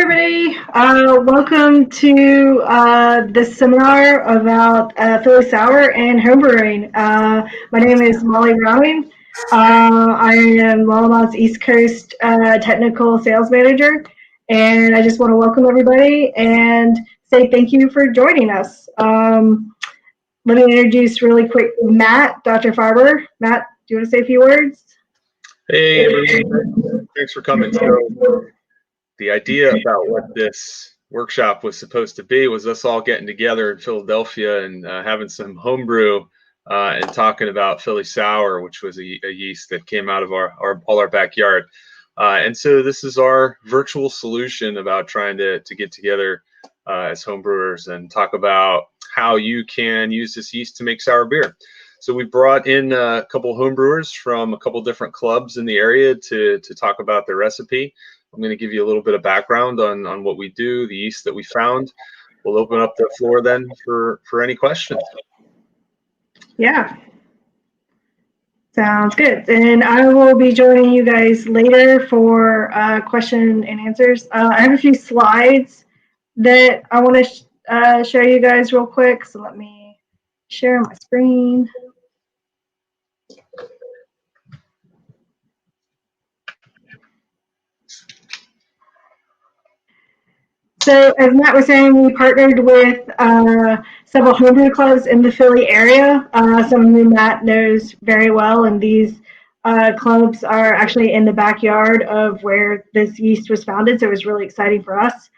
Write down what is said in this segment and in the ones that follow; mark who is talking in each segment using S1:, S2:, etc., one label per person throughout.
S1: everybody. Welcome to this seminar about Philly Sour and homebrewing. My name is Molly Rowing. I am Lallamand's East Coast Technical Sales Manager, and I just want to welcome everybody and say thank you for joining us. Let me introduce really quick Matt, Dr. Farber. Matt, do you want to say a few words?
S2: Hey, everyone. Thanks for coming. So, the idea about what this workshop was supposed to be was us all getting together in Philadelphia and having some homebrew and talking about Philly Sour, which was a yeast that came out of our backyard. And so this is our virtual solution about trying to get together as homebrewers and talk about how you can use this yeast to make sour beer. So we brought in a couple homebrewers from a couple different clubs in the area to talk about their recipe. I'm going to give you a little bit of background on what we do, the yeast that we found. We'll open up the floor then for any questions.
S1: Yeah. Sounds good. And I will be joining you guys later for question and answers. I have a few slides that I want to show you guys real quick. So let me share my screen. So as Matt was saying, we partnered with several homebrew clubs in the Philly area. Some of whom Matt knows very well, and these clubs are actually in the backyard of where this yeast was founded, so it was really exciting for us.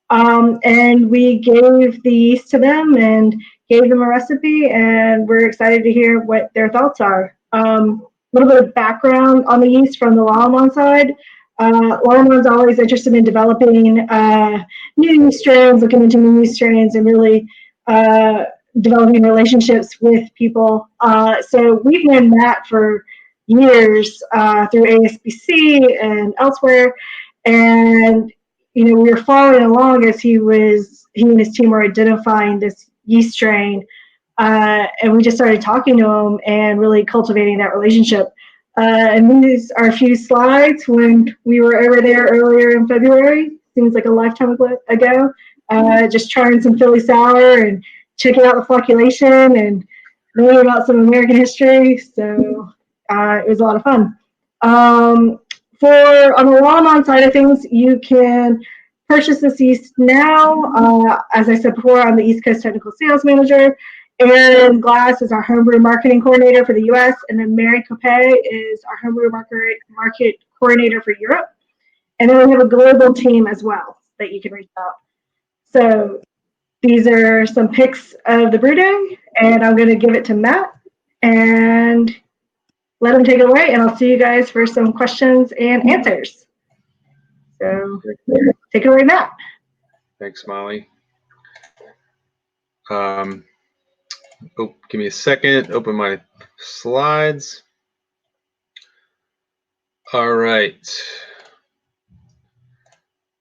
S1: And we gave the yeast to them and gave them a recipe, and we're excited to hear what their thoughts are. A little bit of background on the yeast from the Lallemand side. Lallamen's always interested in developing new strains, looking into new strains, and really developing relationships with people. So we've known Matt for years through ASBC and elsewhere, and we were following along as he and his team were identifying this yeast strain, and we just started talking to him and really cultivating that relationship. And these are a few slides when we were over there earlier in February. Seems like a lifetime ago. Just trying some Philly Sour and checking out the flocculation and learning about some American history. So it was a lot of fun. On the Lallemand side of things, you can purchase this yeast now. As I said before, I'm the East Coast Technical Sales Manager. Aaron Glass is our homebrew marketing coordinator for the U.S., and then Mary Capet is our homebrew market coordinator for Europe. And then we have a global team as well that you can reach out. So these are some pics of the brew day, and I'm going to give it to Matt and let him take it away, and I'll see you guys for some questions and answers. So take it away, Matt.
S2: Thanks, Molly. Give me a second. Open my slides. All right.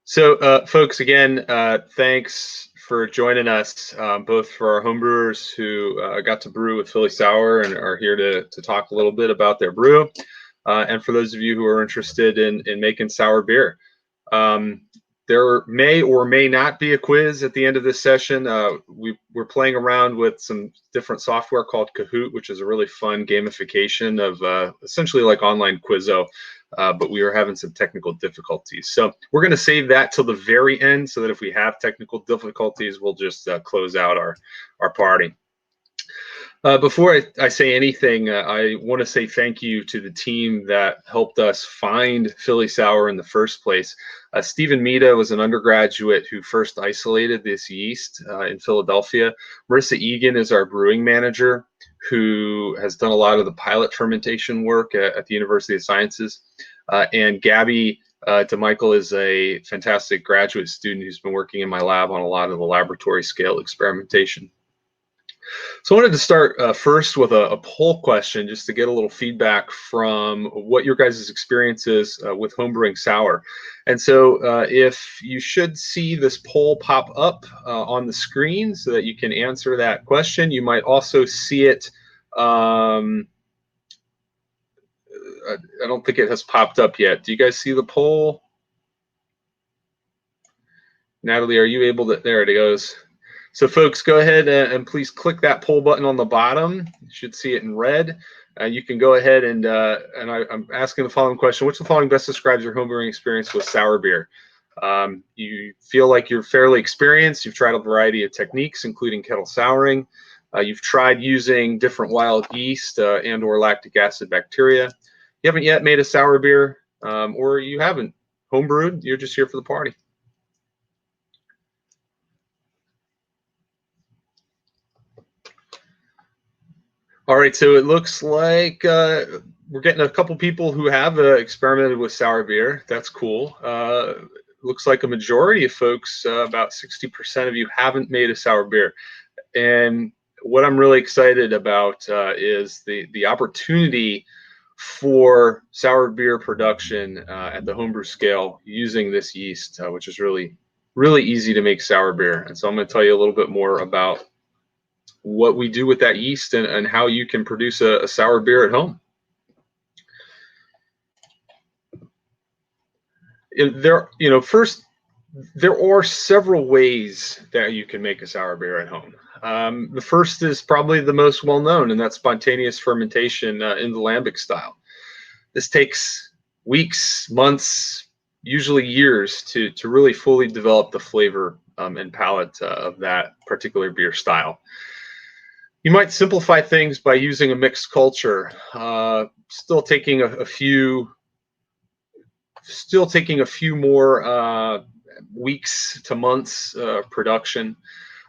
S2: So, folks, again, thanks for joining us, both for our homebrewers who got to brew with Philly Sour and are here to talk a little bit about their brew, and for those of you who are interested in making sour beer. There may or may not be a quiz at the end of this session. We're playing around with some different software called Kahoot, which is a really fun gamification of essentially like online Quizzo, but we are having some technical difficulties. So we're going to save that till the very end so that if we have technical difficulties, we'll just close out our party. Before I say anything, I want to say thank you to the team that helped us find Philly Sour in the first place. Stephen Mita was an undergraduate who first isolated this yeast in Philadelphia. Marissa Egan is our brewing manager, who has done a lot of the pilot fermentation work at the University of Sciences. And Gabby DeMichael is a fantastic graduate student who's been working in my lab on a lot of the laboratory scale experimentation. So I wanted to start first with a poll question, just to get a little feedback from what your guys' experience is with homebrewing sour. And so if you should see this poll pop up on the screen so that you can answer that question, you might also see it. I don't think it has popped up yet. Do you guys see the poll? Natalie, are you able to? There it goes. So folks, go ahead and please click that poll button on the bottom. You should see it in red. You can go ahead and I'm asking the following question: which of the following best describes your homebrewing experience with sour beer? You feel like you're fairly experienced. You've tried a variety of techniques, including kettle souring. You've tried using different wild yeast and/or lactic acid bacteria. You haven't yet made a sour beer, or you haven't homebrewed. You're just here for the party. All right, so it looks like we're getting a couple people who have experimented with sour beer. That's cool. Looks like a majority of folks, about 60% of you, haven't made a sour beer. And what I'm really excited about is the opportunity for sour beer production at the homebrew scale using this yeast, which is really easy to make sour beer. And so I'm going to tell you a little bit more about what we do with that yeast and how you can produce a sour beer at home. First, there are several ways that you can make a sour beer at home. The first is probably the most well-known, and that's spontaneous fermentation in the lambic style. This takes weeks, months, usually years to really fully develop the flavor and palate of that particular beer style. You might simplify things by using a mixed culture, still taking a few more weeks to months production.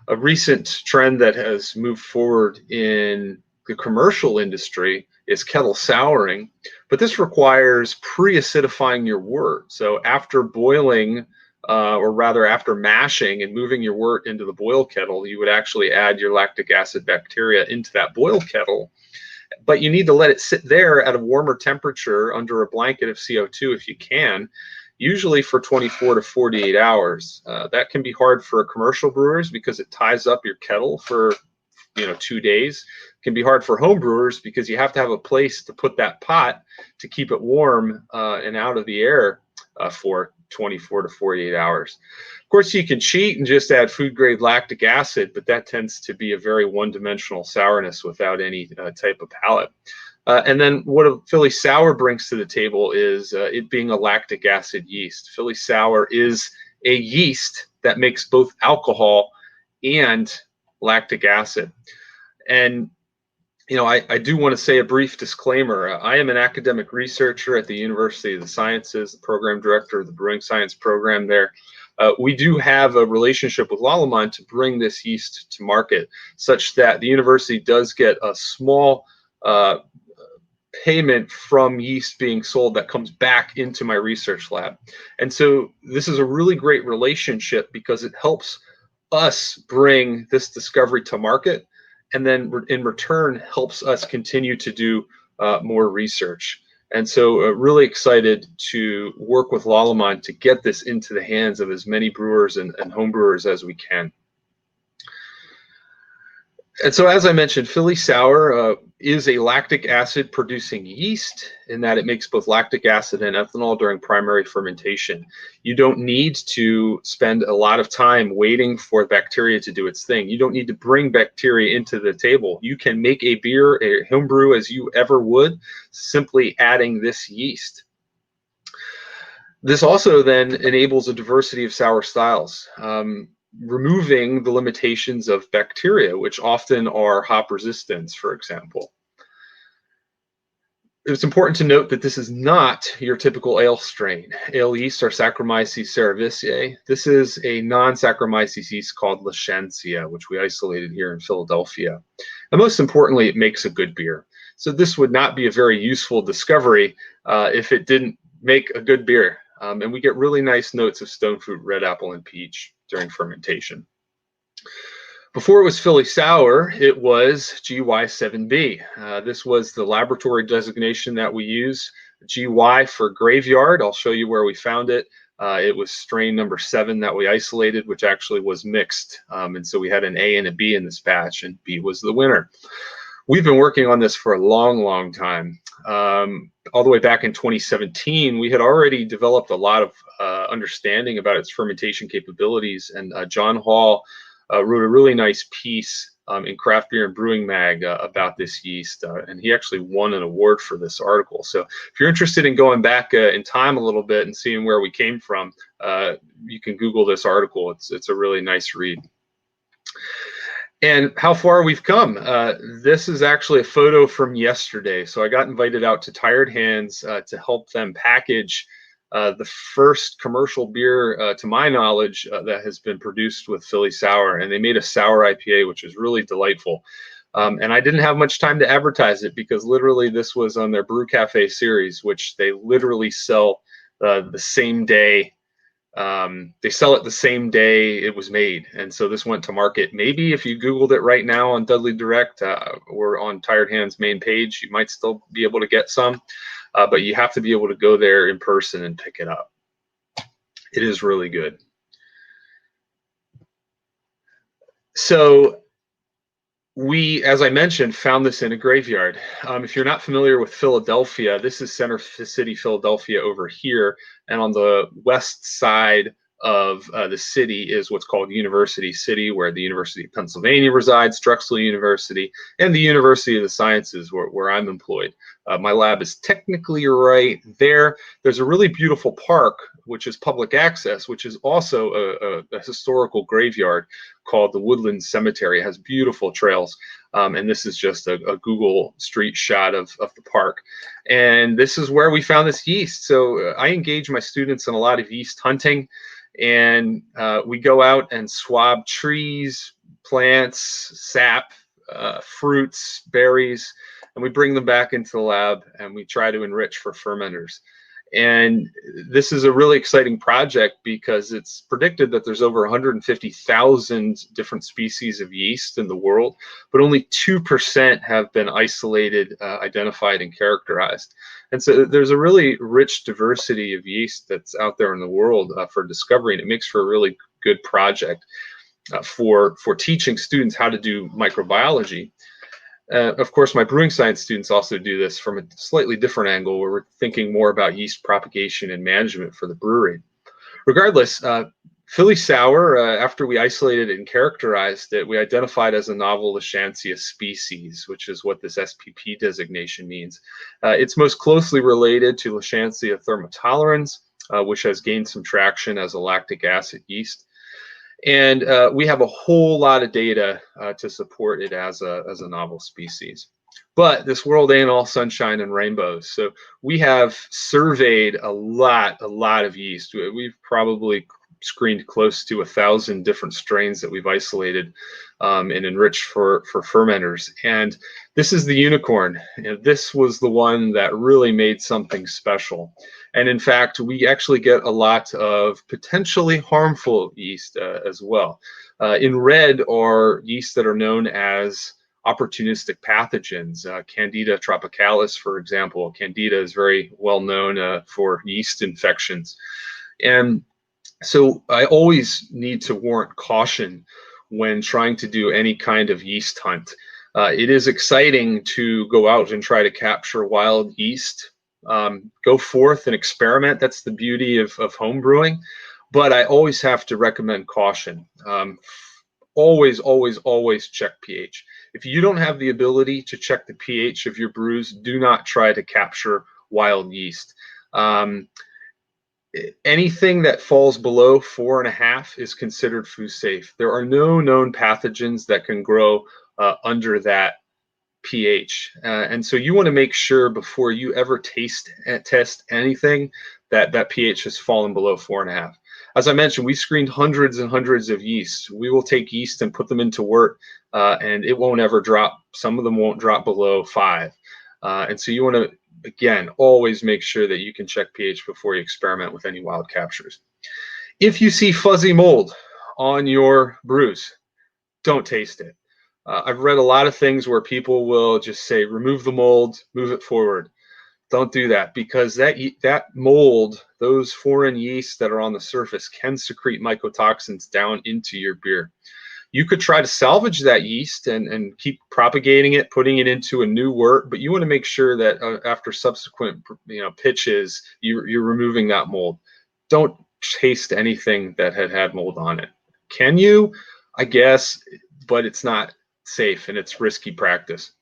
S2: A recent trend that has moved forward in the commercial industry is kettle souring, but this requires pre-acidifying your wort. So after boiling, or rather after mashing and moving your wort into the boil kettle, you would actually add your lactic acid bacteria into that boil kettle. But you need to let it sit there at a warmer temperature under a blanket of CO2 if you can, usually for 24 to 48 hours. That can be hard for commercial brewers because it ties up your kettle for 2 days. It can be hard for home brewers because you have to have a place to put that pot to keep it warm and out of the air for 24 to 48 hours. Of course, you can cheat and just add food grade lactic acid, but that tends to be a very one-dimensional sourness without any type of palate. And then what a Philly Sour brings to the table is it being a lactic acid yeast. Philly Sour is a yeast that makes both alcohol and lactic acid. And I do want to say a brief disclaimer. I am an academic researcher at the University of the Sciences, the program director of the brewing science program there. We do have a relationship with Lallemand to bring this yeast to market, such that the university does get a small payment from yeast being sold that comes back into my research lab. And so this is a really great relationship because it helps us bring this discovery to market, and then in return helps us continue to do more research. And so really excited to work with Lallemand to get this into the hands of as many brewers and home brewers as we can. And so, as I mentioned, Philly Sour is a lactic acid producing yeast in that it makes both lactic acid and ethanol during primary fermentation. You don't need to spend a lot of time waiting for bacteria to do its thing. You don't need to bring bacteria into the table. You can make a beer, a home brew, as you ever would, simply adding this yeast. This also then enables a diversity of sour styles. Removing the limitations of bacteria, which often are hop resistance, for example. It's important to note that this is not your typical ale strain. Ale yeasts are Saccharomyces cerevisiae. This is a non-Saccharomyces yeast called Lachensia, which we isolated here in Philadelphia. And most importantly, it makes a good beer. So this would not be a very useful discovery if it didn't make a good beer. And we get really nice notes of stone fruit, red apple, and peach during fermentation. Before it was Philly Sour, it was GY7B. This was the laboratory designation that we use. GY for graveyard. I'll show you where we found it. It was strain number 7 that we isolated, which actually was mixed. And so we had an A and a B in this batch, and B was the winner. We've been working on this for a long, long time. all the way back in 2017, we had already developed a lot of understanding about its fermentation capabilities. And John Hall wrote a really nice piece in Craft Beer and Brewing Mag about this yeast, and he actually won an award for this article. So if you're interested in going back in time a little bit and seeing where we came from, you can Google this article. It's a really nice read. And how far we've come. This is actually a photo from yesterday. So I got invited out to Tired Hands to help them package the first commercial beer, to my knowledge, that has been produced with Philly Sour. And they made a sour IPA, which is really delightful. And I didn't have much time to advertise it because literally this was on their Brew Cafe series, which they literally sell the same day. They sell it the same day it was made, and so this went to market. Maybe if you Googled it right now on Dudley Direct or on Tired Hands main page, you might still be able to get some, but you have to be able to go there in person and pick it up. It is really good. So we, as I mentioned, found this in a graveyard. If you're not familiar with Philadelphia, this is Center City, Philadelphia over here. And on the west side of the city is what's called University City, where the University of Pennsylvania resides, Drexel University, and the University of the Sciences, where I'm employed. My lab is technically right there. There's a really beautiful park, which is public access, which is also a historical graveyard called the Woodland Cemetery. It has beautiful trails. And this is just a Google Street shot of the park. And this is where we found this yeast. So I engage my students in a lot of yeast hunting. And we go out and swab trees, plants, sap, fruits, berries, and we bring them back into the lab and we try to enrich for fermenters. And this is a really exciting project because it's predicted that there's over 150,000 different species of yeast in the world, but only 2% have been isolated, identified, and characterized. And so there's a really rich diversity of yeast that's out there in the world for discovery, and it makes for a really good project for teaching students how to do microbiology. Of course, my brewing science students also do this from a slightly different angle, where we're thinking more about yeast propagation and management for the brewery. Regardless, Philly Sour, after we isolated and characterized it, we identified as a novel Lachantia species, which is what this SPP designation means. It's most closely related to Lachantia thermotolerans, which has gained some traction as a lactic acid yeast. And we have a whole lot of data to support it as a novel species. But this world ain't all sunshine and rainbows. So we have surveyed a lot of yeast. We've probably screened close to 1,000 different strains that we've isolated and enriched for fermenters. And this is the unicorn. This was the one that really made something special. And in fact, we actually get a lot of potentially harmful yeast as well. In red are yeast that are known as opportunistic pathogens. Candida tropicalis, for example. Candida is very well known for yeast infections. And so I always need to warrant caution when trying to do any kind of yeast hunt. It is exciting to go out and try to capture wild yeast. Go forth and experiment. That's the beauty of home brewing. But I always have to recommend caution. Always check pH. If you don't have the ability to check the pH of your brews, do not try to capture wild yeast. Anything that falls below 4.5 is considered food safe. There are no known pathogens that can grow under that pH. And so you want to make sure before you ever test anything that pH has fallen below 4.5. As I mentioned, we screened hundreds and hundreds of yeast. We will take yeast and put them into wort, and it won't ever drop. Some of them won't drop below 5. And so you want to, again, always make sure that you can check pH before you experiment with any wild captures. If you see fuzzy mold on your brews, don't taste it. I've read a lot of things where people will just say, remove the mold, move it forward. Don't do that, because that mold, those foreign yeasts that are on the surface, can secrete mycotoxins down into your beer. You could try to salvage that yeast and keep propagating it, putting it into a new wort, but you want to make sure that after subsequent pitches, you're removing that mold. Don't taste anything that had mold on it. Can you? I guess, but it's not safe and it's risky practice.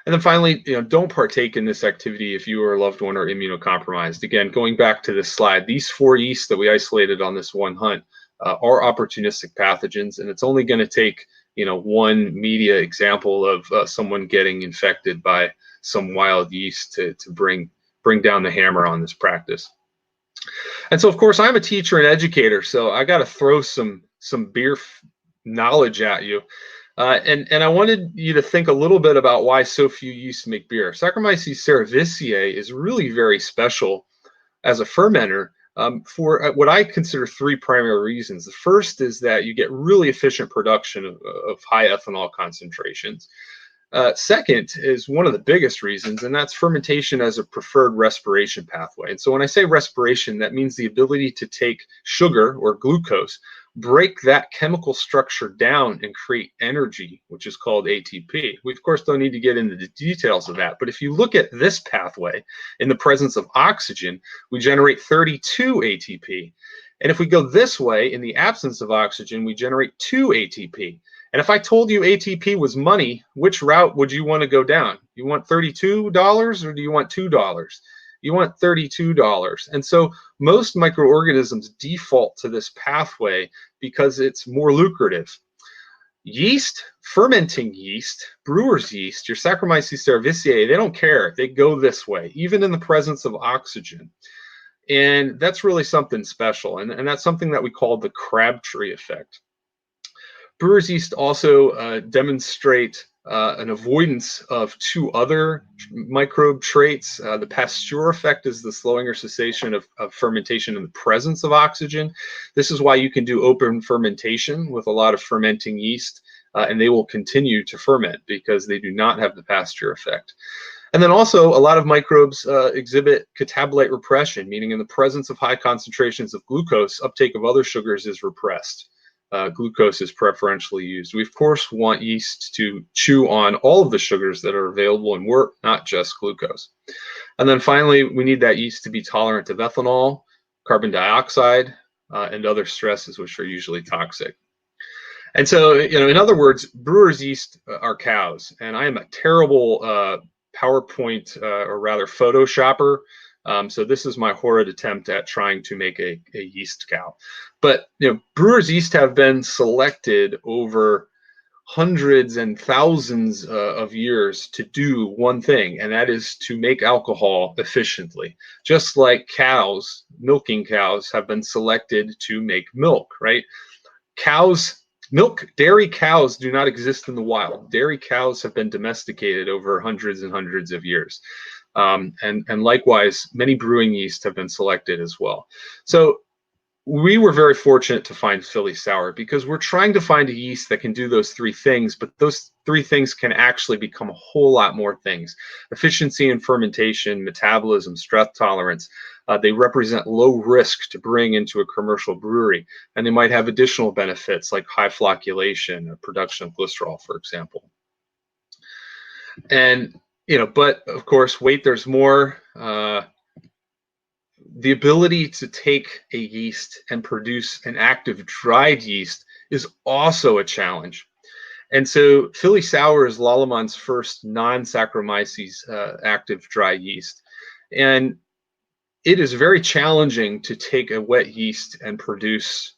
S2: And then finally, don't partake in this activity if you or a loved one are immunocompromised. Again, going back to this slide, these 4 yeasts that we isolated on this one hunt are opportunistic pathogens, and it's only going to take one media example of someone getting infected by some wild yeast to bring down the hammer on this practice. And so, of course, I'm a teacher and educator, so I got to throw some beer knowledge at you. And I wanted you to think a little bit about why so few yeasts make beer. Saccharomyces cerevisiae is really very special as a fermenter for what I consider 3 primary reasons. The first is that you get really efficient production of high ethanol concentrations. Second is one of the biggest reasons, and that's fermentation as a preferred respiration pathway. And so when I say respiration, that means the ability to take sugar or glucose, break that chemical structure down and create energy, which is called ATP. We, of course, don't need to get into the details of that, but if you look at this pathway, in the presence of oxygen, we generate 32 ATP. And if we go this way, in the absence of oxygen, we generate 2 ATP. And if I told you ATP was money, which route would you want to go down? You want $32 or do you want $2? You want $32. And so most microorganisms default to this pathway because it's more lucrative. Yeast, fermenting yeast, brewer's yeast, your Saccharomyces cerevisiae, they don't care. They go this way, even in the presence of oxygen. And that's really something special. And that's something that we call the Crabtree effect. Brewer's yeast also demonstrate an avoidance of 2 other microbe traits. The Pasteur effect is the slowing or cessation of fermentation in the presence of oxygen. This is why you can do open fermentation with a lot of fermenting yeast, and they will continue to ferment because they do not have the Pasteur effect. And then also a lot of microbes exhibit catabolite repression, meaning in the presence of high concentrations of glucose, uptake of other sugars is repressed. Glucose is preferentially used. We, of course, want yeast to chew on all of the sugars that are available in wort, not just glucose. And then finally, we need that yeast to be tolerant of ethanol, carbon dioxide, and other stresses, which are usually toxic. And so, in other words, brewer's yeast are cows. And I am a terrible PowerPoint, or rather Photoshopper. So this is my horrid attempt at trying to make a yeast cow. But brewer's yeast have been selected over hundreds and thousands of years to do one thing, and that is to make alcohol efficiently. Just like cows, milking cows, have been selected to make milk, right? Dairy cows do not exist in the wild. Dairy cows have been domesticated over hundreds and hundreds of years. And likewise, many brewing yeast have been selected as well. So we were very fortunate to find Philly Sour because we're trying to find a yeast that can do those 3 things, but those 3 things can actually become a whole lot more things. Efficiency in fermentation, metabolism, stress tolerance. They represent low risk to bring into a commercial brewery, and they might have additional benefits like high flocculation or production of glycerol, for example. And but of course, wait, there's more. The ability to take a yeast and produce an active dried yeast is also a challenge. And so Philly Sour is Lallemand's first non-Saccharomyces active dry yeast. And it is very challenging to take a wet yeast and produce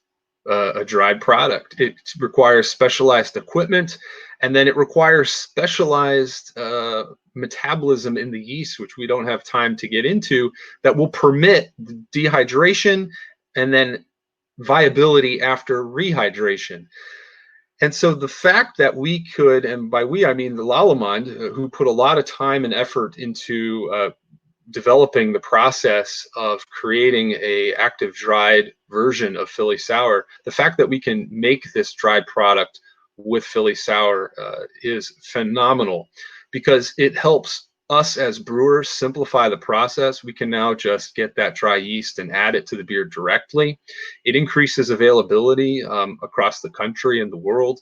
S2: a dried product. It requires specialized equipment, and then it requires specialized metabolism in the yeast, which we don't have time to get into, that will permit dehydration and then viability after rehydration. And so the fact that we could, and by we I mean the Lallemand, who put a lot of time and effort into developing the process of creating a active dried version of Philly Sour, the fact that we can make this dried product with Philly Sour is phenomenal, because it helps us as brewers simplify the process. We can now just get that dry yeast and add it to the beer directly. It increases availability across the country and the world.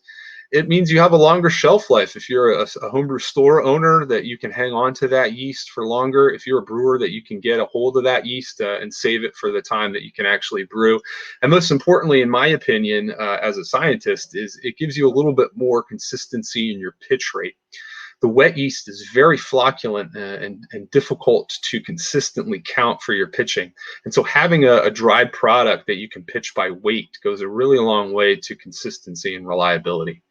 S2: It means you have a longer shelf life. If you're a homebrew store owner, that you can hang on to that yeast for longer. If you're a brewer, that you can get a hold of that yeast and save it for the time that you can actually brew. And most importantly, in my opinion, as a scientist, is it gives you a little bit more consistency in your pitch rate. The wet yeast is very flocculent and difficult to consistently count for your pitching. And so having a dried product that you can pitch by weight goes a really long way to consistency and reliability.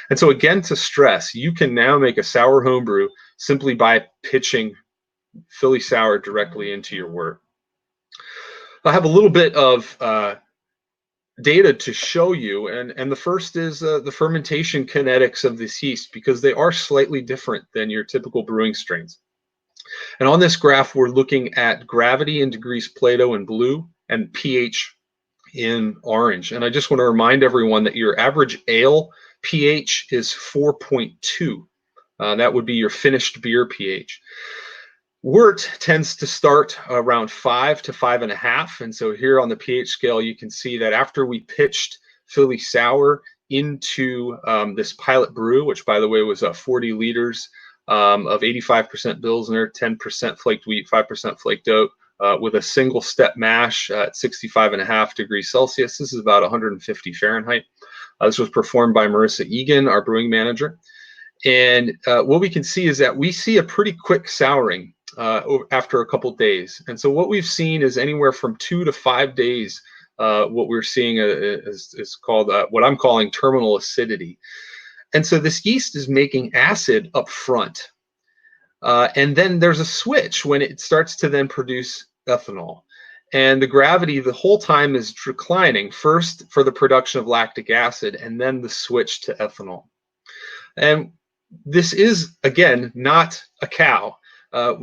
S2: And so again, to stress, you can now make a sour homebrew simply by pitching Philly Sour directly into your wort. I have a little bit of data to show you, and the first is the fermentation kinetics of this yeast, because they are slightly different than your typical brewing strains. And on this graph, we're looking at gravity in degrees Plato in blue and pH in orange. And I just want to remind everyone that your average ale pH is 4.2. That would be your finished beer pH. Wort tends to start around 5 to 5.5, and so here on the pH scale you can see that after we pitched Philly Sour into this pilot brew, which by the way was 40 liters of 85% Pilsner, 10% flaked wheat, 5% flaked oat, with a single step mash at 65.5 degrees Celsius. This is about 150 Fahrenheit. This was performed by Marissa Egan, our brewing manager. And what we can see is that we see a pretty quick souring after a couple days. And so what we've seen is anywhere from 2 to 5 days. What we're seeing is called what I'm calling terminal acidity. And so this yeast is making acid up front. And then there's a switch when it starts to then produce ethanol. And the gravity the whole time is declining, first for the production of lactic acid, and then the switch to ethanol. And this is, again, not a cow.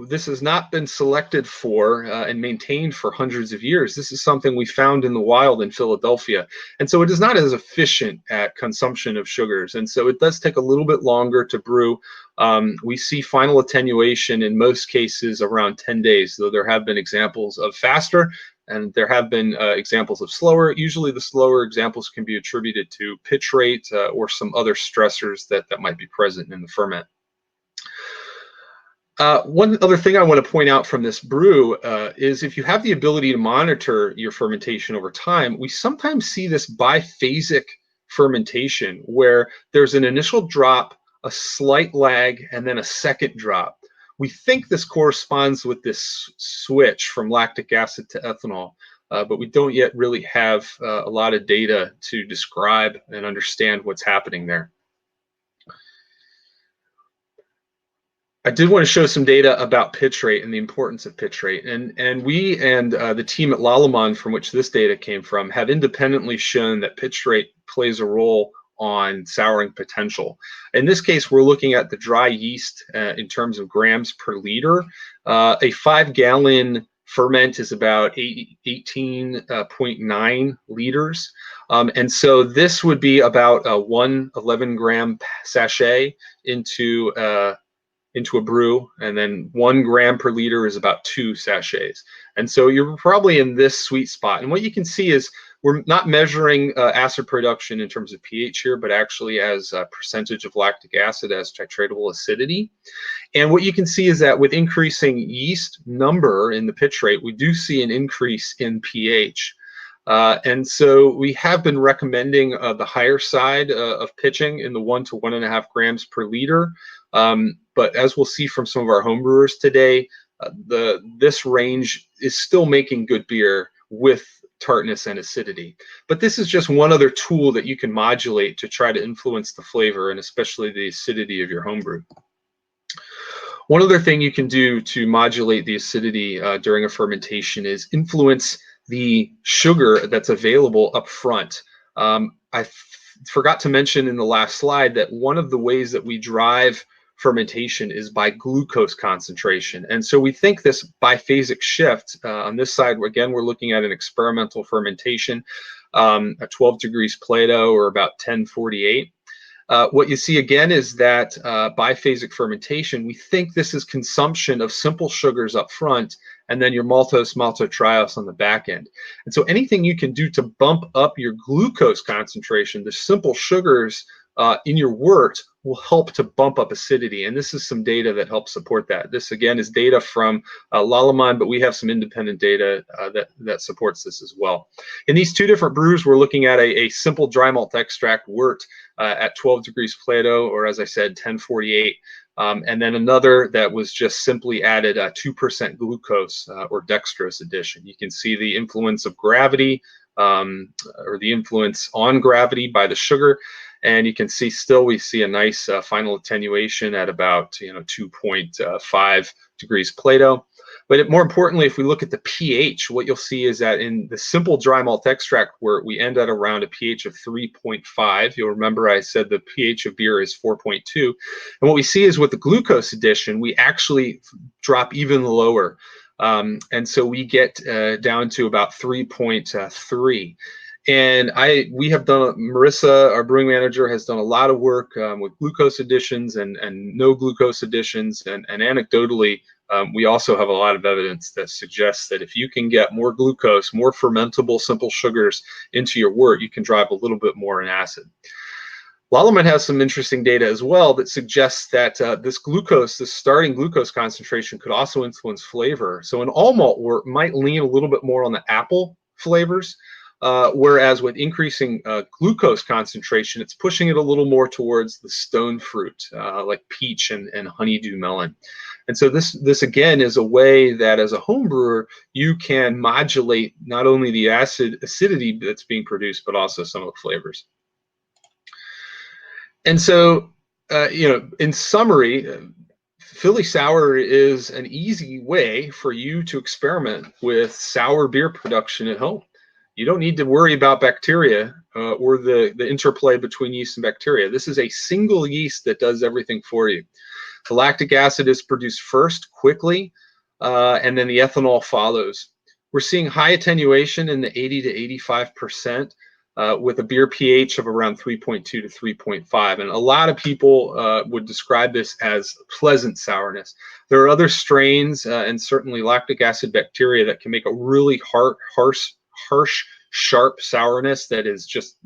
S2: This has not been selected for and maintained for hundreds of years. This is something we found in the wild in Philadelphia. And so it is not as efficient at consumption of sugars. And so it does take a little bit longer to brew. We see final attenuation in most cases around 10 days, though there have been examples of faster and there have been examples of slower. Usually the slower examples can be attributed to pitch rate or some other stressors that might be present in the ferment. One other thing I want to point out from this brew is if you have the ability to monitor your fermentation over time, we sometimes see this biphasic fermentation where there's an initial drop, a slight lag, and then a second drop. We think this corresponds with this switch from lactic acid to ethanol, but we don't yet really have a lot of data to describe and understand what's happening there. I did want to show some data about pitch rate and the importance of pitch rate. And we and the team at Lallemand, from which this data came from, have independently shown that pitch rate plays a role on souring potential. In this case, we're looking at the dry yeast in terms of grams per liter. A 5-gallon ferment is about 18.9 liters. And so this would be about a 1 11-gram sachet into a brew, and then 1 gram per liter is about 2 sachets. And so you're probably in this sweet spot. And what you can see is we're not measuring acid production in terms of pH here, but actually as a percentage of lactic acid as titratable acidity. And what you can see is that with increasing yeast number in the pitch rate, we do see an increase in pH. And so we have been recommending the higher side of pitching in the 1 to 1.5 grams per liter. But as we'll see from some of our homebrewers today, this range is still making good beer with tartness and acidity. But this is just one other tool that you can modulate to try to influence the flavor and especially the acidity of your homebrew. One other thing you can do to modulate the acidity during a fermentation is influence the sugar that's available up front. I forgot to mention in the last slide that one of the ways that we drive fermentation is by glucose concentration. And so we think this biphasic shift on this side, again, we're looking at an experimental fermentation at 12 degrees Plato or about 1048. What you see again is that biphasic fermentation, we think this is consumption of simple sugars up front and then your maltose, maltotriose on the back end. And so anything you can do to bump up your glucose concentration, the simple sugars in your wort, will help to bump up acidity. And this is some data that helps support that. This again is data from Lallemand, but we have some independent data that supports this as well. In these two different brews, we're looking at a simple dry malt extract wort at 12 degrees Plato, or as I said, 1048. And then another that was just simply added 2% glucose or dextrose addition. You can see the influence of gravity or the influence on gravity by the sugar. And you can see still we see a nice final attenuation at about 2.5 degrees Plato. But more importantly, if we look at the pH, what you'll see is that in the simple dry malt extract where we end at around a pH of 3.5, you'll remember I said the pH of beer is 4.2. And what we see is with the glucose addition, we actually drop even lower. And so we get down to about 3.3. And we have done, Marissa, our brewing manager, has done a lot of work with glucose additions and no glucose additions. And anecdotally, we also have a lot of evidence that suggests that if you can get more glucose, more fermentable simple sugars into your wort, you can drive a little bit more in acid. Lallemand has some interesting data as well that suggests that this starting glucose concentration could also influence flavor. So an all malt wort might lean a little bit more on the apple flavors, whereas with increasing glucose concentration, it's pushing it a little more towards the stone fruit, like peach and honeydew melon. And so this again is a way that as a home brewer, you can modulate not only the acidity that's being produced, but also some of the flavors. And so, in summary, Philly Sour is an easy way for you to experiment with sour beer production at home. You don't need to worry about bacteria or the interplay between yeast and bacteria. This is a single yeast that does everything for you. The lactic acid is produced first, quickly, and then the ethanol follows. We're seeing high attenuation in the 80 to 85%. With a beer pH of around 3.2 to 3.5. And a lot of people would describe this as pleasant sourness. There are other strains and certainly lactic acid bacteria that can make a really harsh, sharp sourness that is just,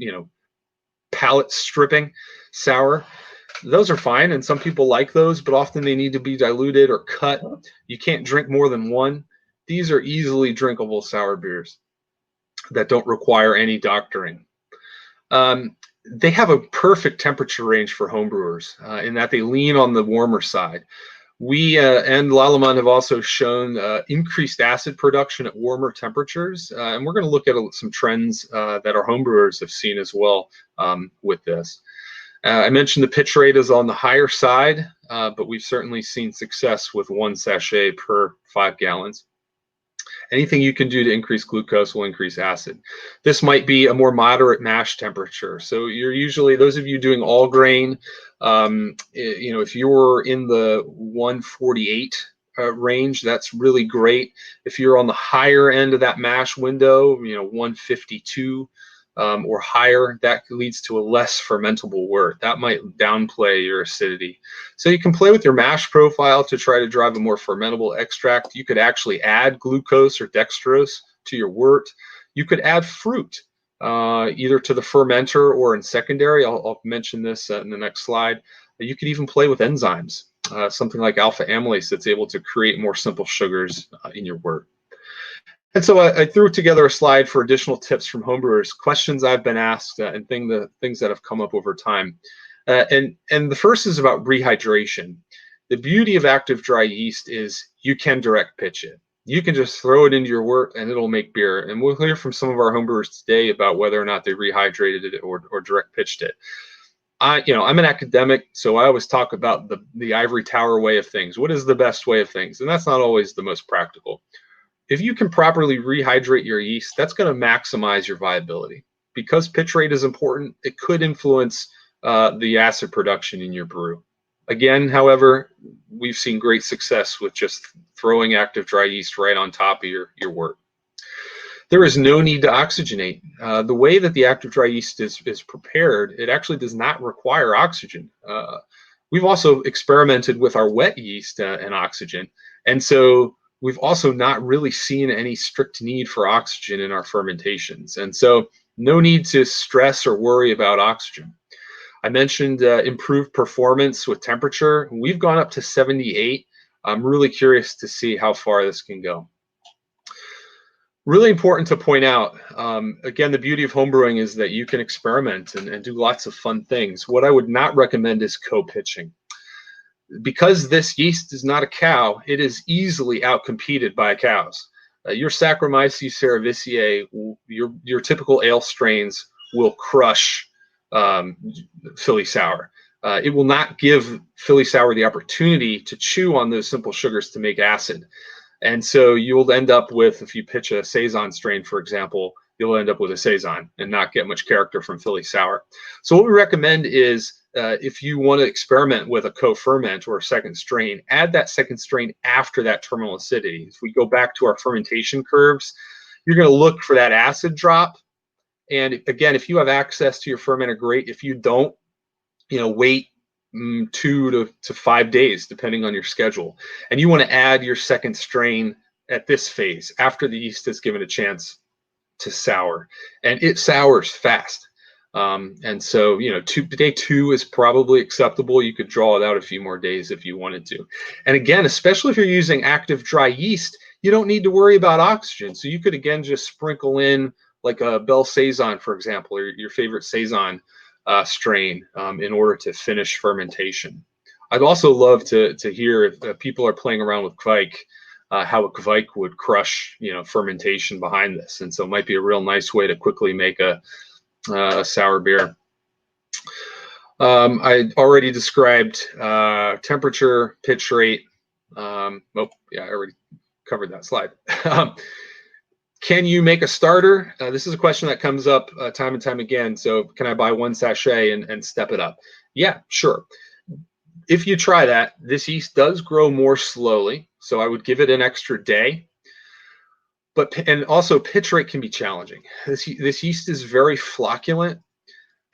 S2: palate stripping sour. Those are fine, and some people like those, but often they need to be diluted or cut. You can't drink more than one. These are easily drinkable sour beers that don't require any doctoring. They have a perfect temperature range for homebrewers in that they lean on the warmer side. We and Lallemand have also shown increased acid production at warmer temperatures, and we're going to look at some trends that our homebrewers have seen as well with this. I mentioned the pitch rate is on the higher side, but we've certainly seen success with 1 sachet per 5 gallons. Anything you can do to increase glucose will increase acid. This might be a more moderate mash temperature. So you're usually, those of you doing all grain, if you're in the 148 range, that's really great. If you're on the higher end of that mash window, 152 or higher, that leads to a less fermentable wort. That might downplay your acidity. So you can play with your mash profile to try to drive a more fermentable extract. You could actually add glucose or dextrose to your wort. You could add fruit, either to the fermenter or in secondary. I'll mention this in the next slide. You could even play with enzymes, something like alpha amylase that's able to create more simple sugars in your wort. And so I threw together a slide for additional tips from homebrewers, questions I've been asked, and things that have come up over time. And the first is about rehydration. The beauty of active dry yeast is you can direct pitch it. You can just throw it into your wort and it'll make beer. And we'll hear from some of our homebrewers today about whether or not they rehydrated it or direct pitched it. I'm an academic, so I always talk about the ivory tower way of things. What is the best way of things? And that's not always the most practical. If you can properly rehydrate your yeast, that's going to maximize your viability. Because pitch rate is important, it could influence the acid production in your brew. Again, however, we've seen great success with just throwing active dry yeast right on top of your wort. There is no need to oxygenate. The way that the active dry yeast is prepared, it actually does not require oxygen. We've also experimented with our wet yeast and oxygen, and so we've also not really seen any strict need for oxygen in our fermentations, and so no need to stress or worry about oxygen. I mentioned improved performance with temperature. We've gone up to 78. I'm really curious to see how far this can go. Really important to point out, again, the beauty of homebrewing is that you can experiment and do lots of fun things. What I would not recommend is co-pitching. Because this yeast is not a cow, it is easily outcompeted by cows. Your Saccharomyces cerevisiae, your typical ale strains will crush Philly sour. It will not give Philly sour the opportunity to chew on those simple sugars to make acid. And so you'll end up with, if you pitch a Saison strain, for example, you'll end up with a Saison and not get much character from Philly sour. So what we recommend is if you want to experiment with a co-ferment or a second strain, add that second strain after that terminal acidity. If we go back to our fermentation curves, you're going to look for that acid drop. And again, if you have access to your fermenter, great. If you don't, wait 2 to 5 days, depending on your schedule. And you want to add your second strain at this phase, after the yeast has given a chance to sour. And it sours fast. And so, day 2 is probably acceptable. You could draw it out a few more days if you wanted to. And again, especially if you're using active dry yeast, you don't need to worry about oxygen. So you could, again, just sprinkle in like a Belle Saison, for example, or your favorite Saison strain in order to finish fermentation. I'd also love to hear if people are playing around with Kveik, how a Kveik would crush, fermentation behind this. And so it might be a real nice way to quickly make a sour beer. I already described temperature, pitch rate. I already covered that slide. Can you make a starter? This is a question that comes up time and time again. So can I buy 1 sachet and step it up? Yeah, sure. If you try that, this yeast does grow more slowly. So I would give it an extra day. And also pitch rate can be challenging. This yeast is very flocculent.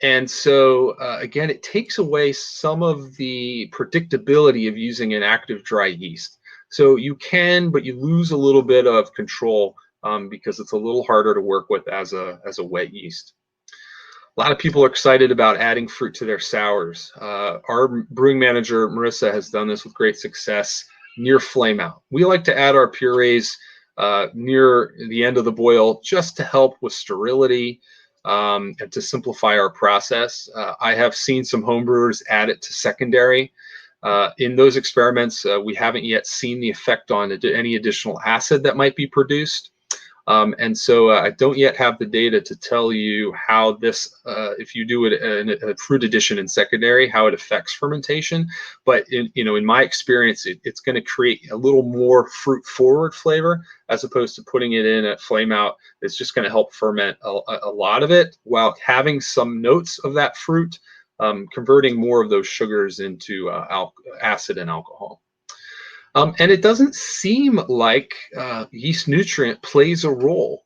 S2: And so again, it takes away some of the predictability of using an active dry yeast. So you can, but you lose a little bit of control because it's a little harder to work with as a wet yeast. A lot of people are excited about adding fruit to their sours. Our brewing manager, Marissa, has done this with great success near flame out. We like to add our purees near the end of the boil just to help with sterility and to simplify our process. I have seen some homebrewers add it to secondary. In those experiments, we haven't yet seen the effect on any additional acid that might be produced. And so I don't yet have the data to tell you how this, if you do it in a fruit addition in secondary, how it affects fermentation. But in my experience, it's going to create a little more fruit forward flavor as opposed to putting it in at flame out. It's just going to help ferment a lot of it while having some notes of that fruit, converting more of those sugars into acid and alcohol. And it doesn't seem like yeast nutrient plays a role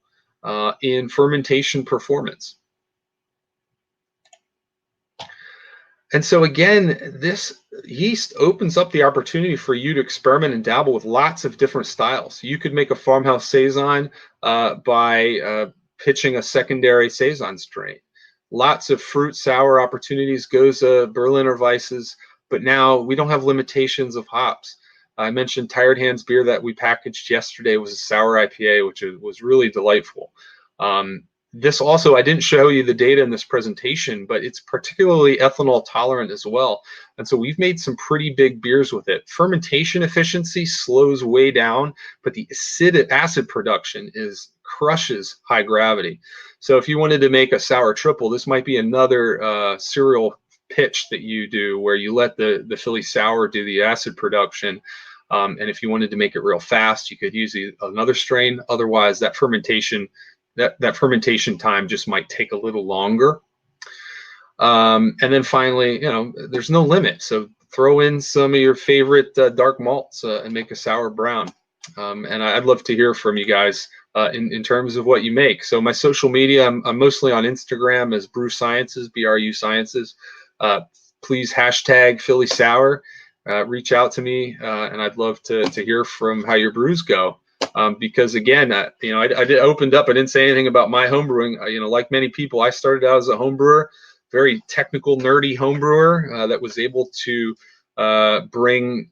S2: in fermentation performance. And so again, this yeast opens up the opportunity for you to experiment and dabble with lots of different styles. You could make a farmhouse Saison by pitching a secondary Saison strain. Lots of fruit sour opportunities, Goza, Berliner Weisses, but now we don't have limitations of hops. I mentioned Tired Hands beer that we packaged yesterday was a sour IPA, which was really delightful. This also, I didn't show you the data in this presentation, but it's particularly ethanol tolerant as well. And so we've made some pretty big beers with it. Fermentation efficiency slows way down, but the acid production crushes high gravity. So if you wanted to make a sour triple, this might be another serial pitch that you do where you let the Philly sour do the acid production. And if you wanted to make it real fast, you could use another strain. Otherwise, that fermentation time just might take a little longer. And then finally, there's no limit. So throw in some of your favorite dark malts and make a sour brown. And I'd love to hear from you guys in terms of what you make. So my social media, I'm mostly on Instagram as BrewSciences, BRU Sciences. Please hashtag Philly Sour. Reach out to me, and I'd love to hear from how your brews go. Because again, I opened up. I didn't say anything about my homebrewing. Like many people, I started out as a homebrewer, very technical, nerdy homebrewer that was able to bring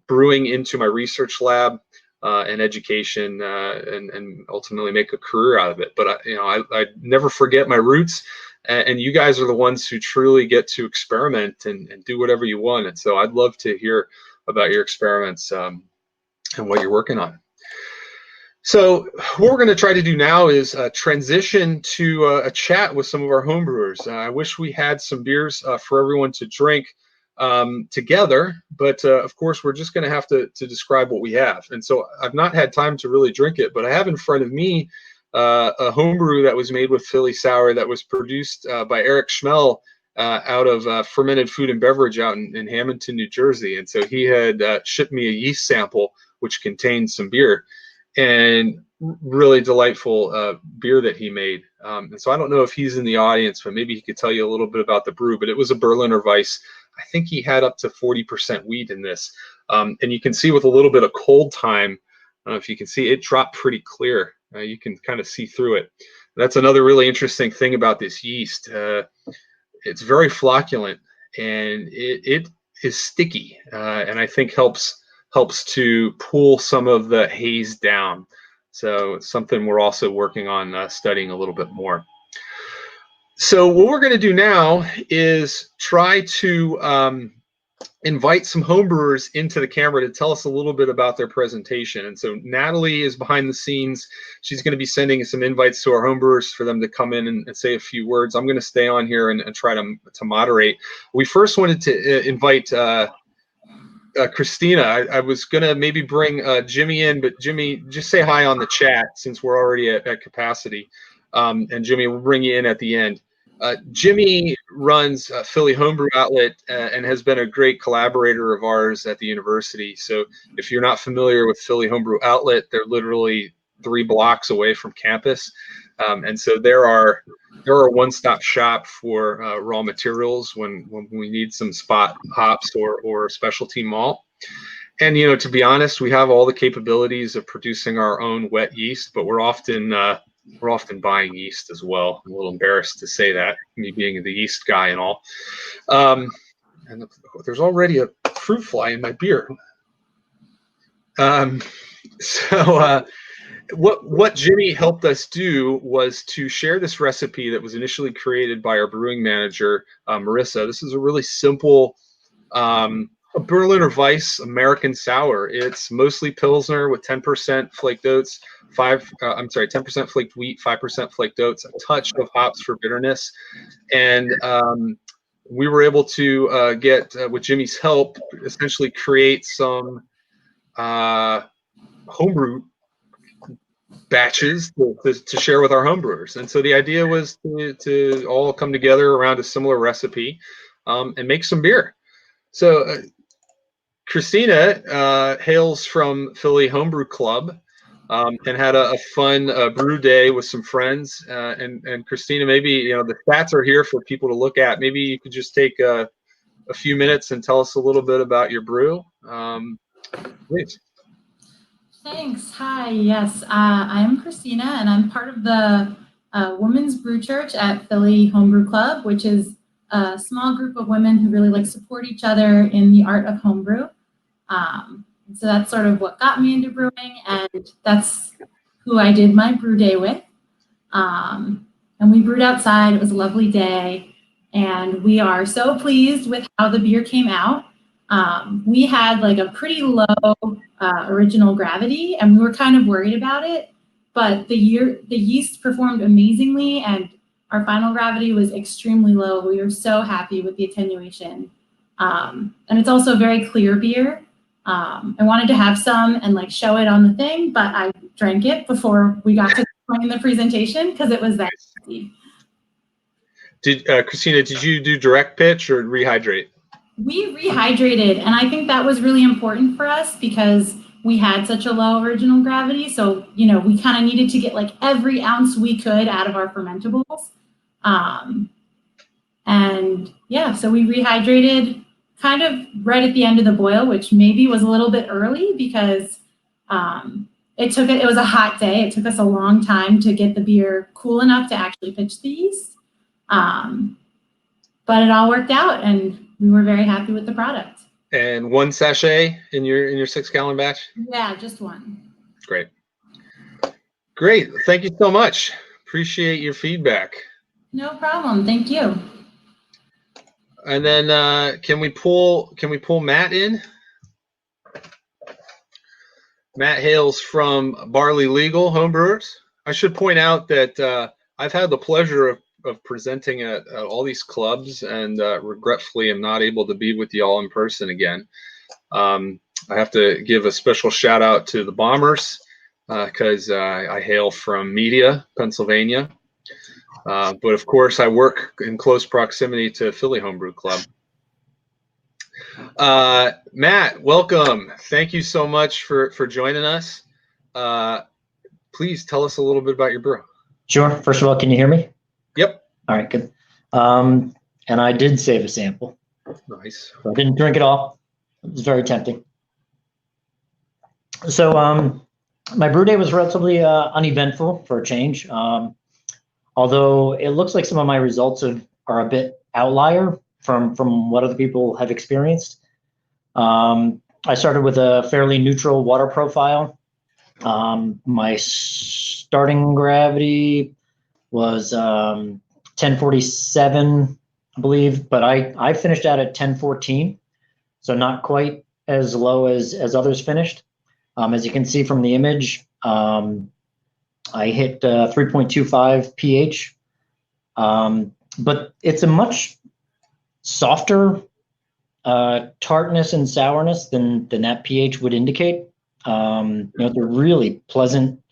S2: brewing into my research lab and education, and ultimately make a career out of it. But I never forget my roots. And you guys are the ones who truly get to experiment and do whatever you want. And so I'd love to hear about your experiments and what you're working on. So what we're going to try to do now is transition to a chat with some of our homebrewers. I wish we had some beers for everyone to drink together, but of course we're just going to have to describe what we have. And so I've not had time to really drink it, but I have in front of me a homebrew that was made with Philly Sour that was produced by Erich Schmell out of Fermented Food and Beverage out in Hamilton, New Jersey. And so he had shipped me a yeast sample which contained some beer, and really delightful beer that he made. And so I don't know if he's in the audience, but maybe he could tell you a little bit about the brew. But it was a Berliner Weiss. I think he had up to 40% wheat in this. And you can see with a little bit of cold time, I don't know if you can see, it dropped pretty clear. You can kind of see through it. That's another really interesting thing about this yeast. It's very flocculent, and it is sticky, and I think helps to pull some of the haze down. So it's something we're also working on studying a little bit more. So what we're going to do now is try to invite some homebrewers into the camera to tell us a little bit about their presentation. And so Natalie is behind the scenes. She's going to be sending some invites to our homebrewers for them to come in and say a few words. I'm going to stay on here and try to moderate. We first wanted to invite Christina. I was going to maybe bring Jimmy in, but Jimmy, just say hi on the chat since we're already at capacity. And Jimmy, we'll bring you in at the end. Jimmy runs Philly Homebrew Outlet and has been a great collaborator of ours at the university. So if you're not familiar with Philly Homebrew Outlet, they're literally 3 blocks away from campus. And so they're a one-stop shop for raw materials when we need some spot hops or specialty malt. And, to be honest, we have all the capabilities of producing our own wet yeast, but we're often buying yeast as well. I'm a little embarrassed to say that, me being the yeast guy and all. And there's already a fruit fly in my beer. What Jimmy helped us do was to share this recipe that was initially created by our brewing manager, Marissa. This is a really simple a Berliner Weiss American sour. It's mostly Pilsner with 10% flaked oats, 10% flaked wheat, 5% flaked oats, a touch of hops for bitterness. And we were able to get, with Jimmy's help, essentially create some homebrew batches to share with our homebrewers. And so the idea was to all come together around a similar recipe and make some beer. So Christina hails from Philly Homebrew Club and had a fun brew day with some friends. And Christina, maybe, the stats are here for people to look at. Maybe you could just take a few minutes and tell us a little bit about your brew. Please.
S3: Thanks. Hi. Yes, I'm Christina, and I'm part of the Women's Brew Church at Philly Homebrew Club, which is a small group of women who really support each other in the art of homebrew. So that's sort of what got me into brewing, and that's who I did my brew day with. And we brewed outside. It was a lovely day, and we are so pleased with how the beer came out. We had a pretty low original gravity, and we were kind of worried about it, but the yeast performed amazingly, and our final gravity was extremely low. We were so happy with the attenuation. And it's also a very clear beer. I wanted to have some and show it on the thing, but I drank it before we got to the point in the presentation because it was that easy.
S2: Christina, did you do direct pitch or rehydrate?
S3: We rehydrated, and I think that was really important for us because we had such a low original gravity. So, you know, we kind of needed to get like every ounce we could out of our fermentables. And yeah, so we rehydrated kind of right at the end of the boil, which maybe was a little bit early because it was a hot day. It took us a long time to get the beer cool enough to actually pitch the yeast. But it all worked out and we were very happy with the product.
S2: And one sachet in your 6-gallon batch?
S3: Yeah, just one.
S2: Great. Great. Thank you so much. Appreciate your feedback.
S3: No problem. Thank you.
S2: And then can we pull Matt in? Matt hails from Barley Legal Homebrewers. I should point out that I've had the pleasure of presenting at all these clubs, and regretfully am not able to be with you all in person again. I have to give a special shout out to the Bombers because I hail from Media, Pennsylvania. But of course, I work in close proximity to Philly Homebrew Club. Matt, welcome. Thank you so much for joining us. Please tell us a little bit about your brew.
S4: Sure. First of all, can you hear me?
S2: Yep.
S4: All right, good. And I did save a sample.
S2: Nice.
S4: So I didn't drink it all. It was very tempting. So my brew day was relatively uneventful for a change. Although it looks like some of my results are a bit outlier from what other people have experienced. I started with a fairly neutral water profile. My starting gravity was 1047, I believe, but I finished out at 1014, so not quite as low as others finished. As you can see from the image, I hit 3.25 pH, but it's a much softer tartness and sourness than that pH would indicate. They're really pleasant,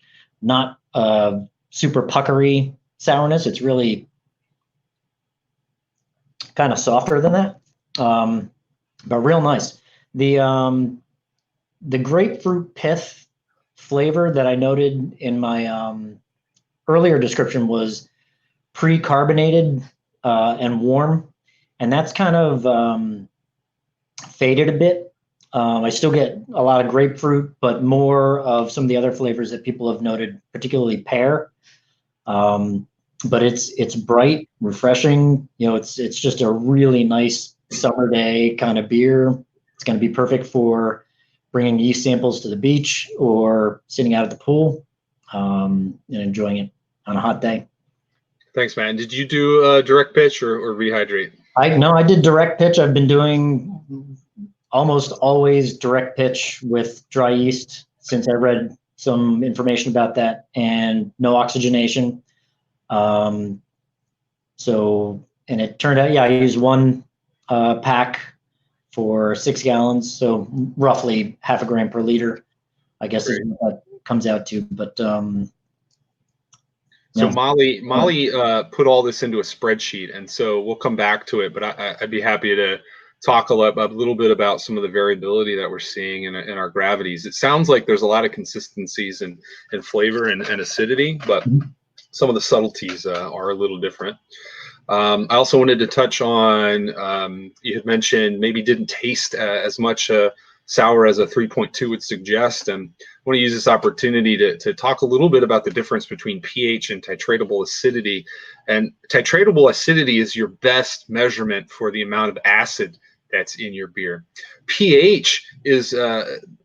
S4: not super puckery sourness. It's really kind of softer than that, but real nice. The grapefruit pith flavor that I noted in my earlier description was pre-carbonated and warm, and that's kind of faded a bit. I still get a lot of grapefruit, but more of some of the other flavors that people have noted, particularly pear. But it's bright, refreshing. It's just a really nice summer day kind of beer. It's going to be perfect for bringing yeast samples to the beach or sitting out at the pool and enjoying it on a hot day.
S2: Thanks, man. Did you do direct pitch or rehydrate?
S4: I did direct pitch. I've been doing almost always direct pitch with dry yeast since I read some information about that, and no oxygenation. And it turned out, I used one pack for 6 gallons, so roughly 0.5 gram per liter, I guess is what that comes out to. But
S2: so Molly put all this into a spreadsheet, and so we'll come back to it. But I'd be happy to talk a little bit about some of the variability that we're seeing in our gravities. It sounds like there's a lot of consistencies in flavor and acidity, but some of the subtleties are a little different. I also wanted to touch on, you had mentioned maybe didn't taste as much sour as a 3.2 would suggest, and I want to use this opportunity to talk a little bit about the difference between pH and titratable acidity. And titratable acidity is your best measurement for the amount of acid that's in your beer. pH is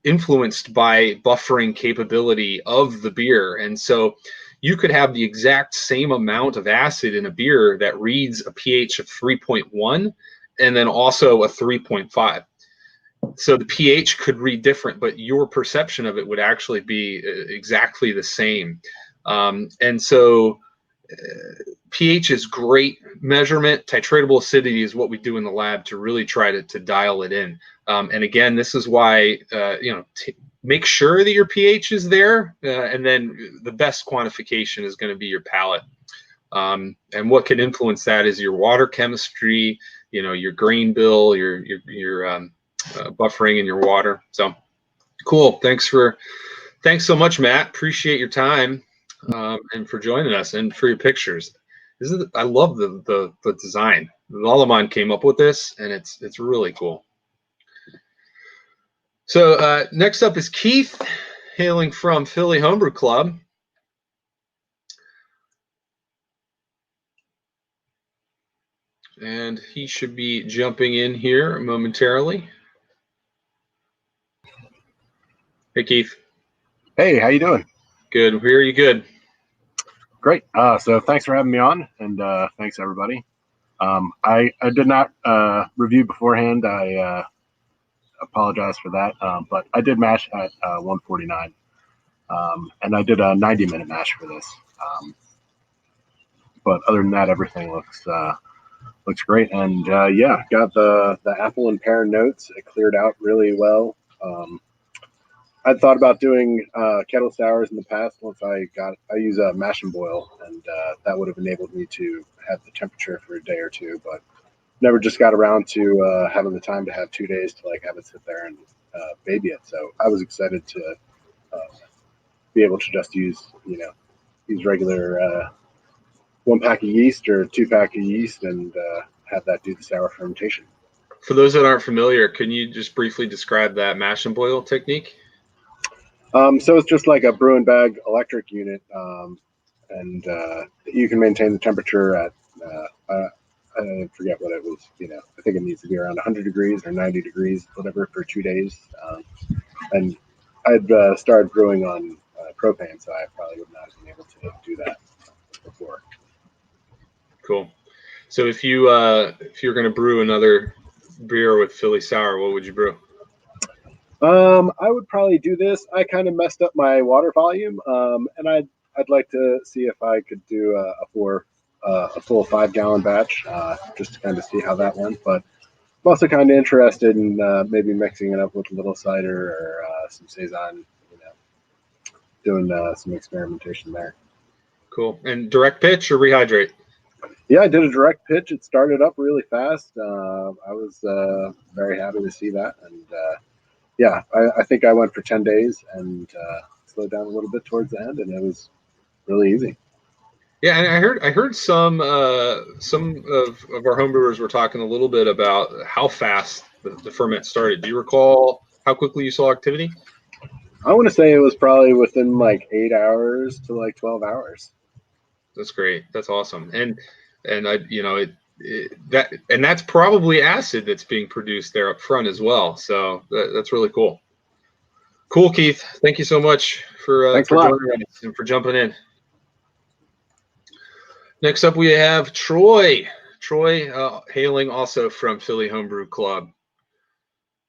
S2: influenced by buffering capability of the beer, and so you could have the exact same amount of acid in a beer that reads a pH of 3.1 and then also a 3.5. So the pH could read different, but your perception of it would actually be exactly the same. And so pH is great measurement. Titratable acidity is what we do in the lab to really try to dial it in. And again, this is why, make sure that your pH is there, and then the best quantification is going to be your palate. And what can influence that is your water chemistry, your grain bill, your buffering in your water. So Cool. Thanks so much, Matt. Appreciate your time and for joining us and for your pictures. I love the design. Lallemand came up with this, and it's really cool. So next up is Keith, hailing from Philly Homebrew Club. And he should be jumping in here momentarily. Hey, Keith.
S5: Hey, how you doing?
S2: Good. We hear you good.
S5: Great. So thanks for having me on, and thanks everybody. I did not review beforehand. I apologize for that, but I did mash at 149, and I did a 90-minute mash for this. But other than that, everything looks great, and yeah, got the apple and pear notes. It cleared out really well. I'd thought about doing kettle sours in the past. I use a mash and boil, and that would have enabled me to have the temperature for a day or two, but never just got around to having the time to have 2 days to have it sit there and baby it. So I was excited to be able to just use regular 1 pack of yeast or 2 pack of yeast and have that do the sour fermentation.
S2: For those that aren't familiar, can you just briefly describe that mash and boil technique?
S5: So it's just like a brew and bag electric unit, and you can maintain the temperature at I forget what it was. I think it needs to be around 100 degrees or 90 degrees, whatever, for 2 days. And I'd started brewing on propane, so I probably would not have been able to do that before.
S2: Cool. So if you're going to brew another beer with Philly Sour, what would you brew?
S5: I would probably do this. I kind of messed up my water volume, and I'd like to see if I could do a full 5-gallon batch, just to kind of see how that went. But I'm also kind of interested in maybe mixing it up with a little cider or some saison, doing some experimentation there.
S2: Cool. And direct pitch or rehydrate?
S5: Yeah, I did a direct pitch. It started up really fast. I was very happy to see that, and yeah, I think I went for 10 days and slowed down a little bit towards the end, and it was really easy.
S2: Yeah, and I heard some of our homebrewers were talking a little bit about how fast the ferment started. Do you recall how quickly you saw activity?
S5: I want to say it was probably within 8 hours to 12 hours.
S2: That's great. That's awesome. And that's probably acid that's being produced there up front as well. So that's really cool. Cool, Keith. Thank you so much for joining us and for jumping in. Next up, we have Troy. Troy, hailing also from Philly Homebrew Club.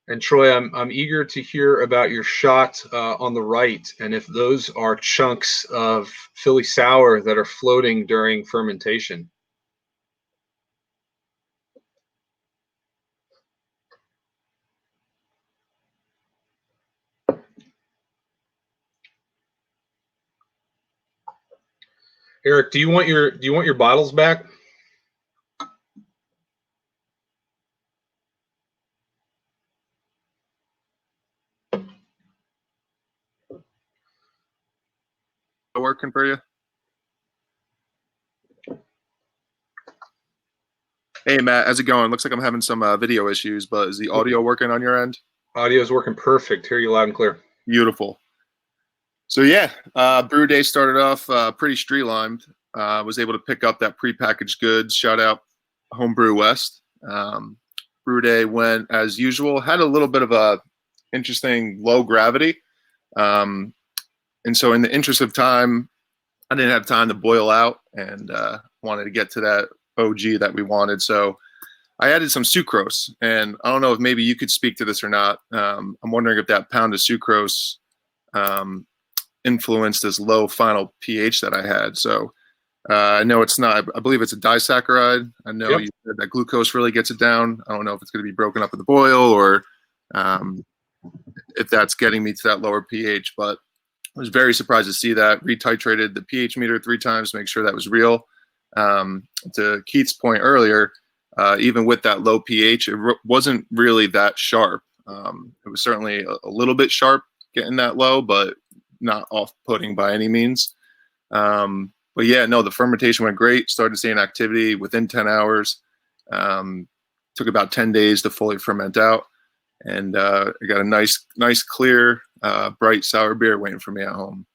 S2: And Troy, I'm eager to hear about your shot on the right, and if those are chunks of Philly Sour that are floating during fermentation. Erich, do you want your bottles back?
S6: Working for you? Hey Matt, how's it going? Looks like I'm having some video issues, but is the audio working on your end?
S2: Audio is working perfect. Hear you loud and clear.
S6: Beautiful. So yeah, brew day started off pretty streamlined. Was able to pick up that prepackaged goods. Shout out Homebrew West. Brew day went as usual. Had a little bit of a interesting low gravity. And so in the interest of time, I didn't have time to boil out and wanted to get to that OG that we wanted. So I added some sucrose, and I don't know if maybe you could speak to this or not. I'm wondering if that pound of sucrose influenced this low final pH that I had. So I know it's not, I believe it's a disaccharide. I know you said that glucose really gets it down. I don't know if it's going to be broken up with the boil or if that's getting me to that lower pH, but I was very surprised to see that. Retitrated the pH meter 3 times to make sure that was real. To Keith's point earlier, even with that low pH, it wasn't really that sharp. It was certainly a little bit sharp getting that low, but not off-putting by any means. But yeah, no, the fermentation went great. Started seeing activity within 10 hours. Took about 10 days to fully ferment out. And I got a nice, clear, bright sour beer waiting for me at home.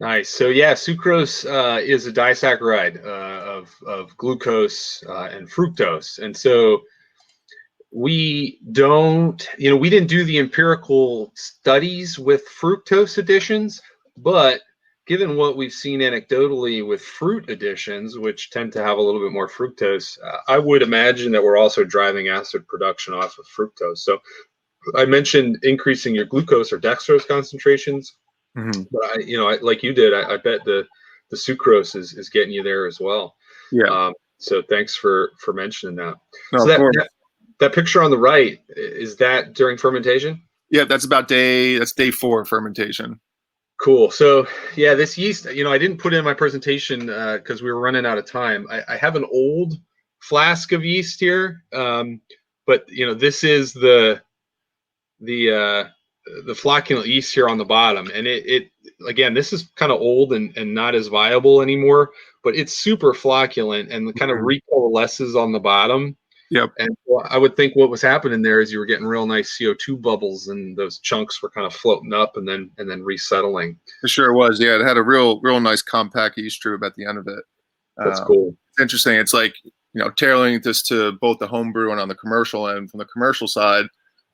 S2: Nice. So yeah, sucrose is a disaccharide of glucose and fructose, and so we didn't do the empirical studies with fructose additions, but given what we've seen anecdotally with fruit additions, which tend to have a little bit more fructose, I would imagine that we're also driving acid production off of fructose. So I mentioned increasing your glucose or dextrose concentrations.
S6: Mm-hmm.
S2: But like you did, I bet the sucrose is getting you there as well.
S6: Yeah.
S2: So thanks for mentioning that.
S6: No,
S2: So that picture on the right, is that during fermentation?
S6: Yeah, that's day 4 fermentation.
S2: Cool. So yeah, this yeast, I didn't put it in my presentation because we were running out of time. I have an old flask of yeast here, but this is the flocculent yeast here on the bottom, and it again, this is kind of old and not as viable anymore, but it's super flocculent and kind of recoalesces on the bottom.
S6: Yep.
S2: And I would think what was happening there is you were getting real nice CO2 bubbles, and those chunks were kind of floating up and then resettling.
S6: It sure was. Yeah, it had a real nice compact yeast tube at the end of it.
S2: That's cool.
S6: It's interesting. It's like, tailoring this to both the homebrew and on the commercial end. From the commercial side,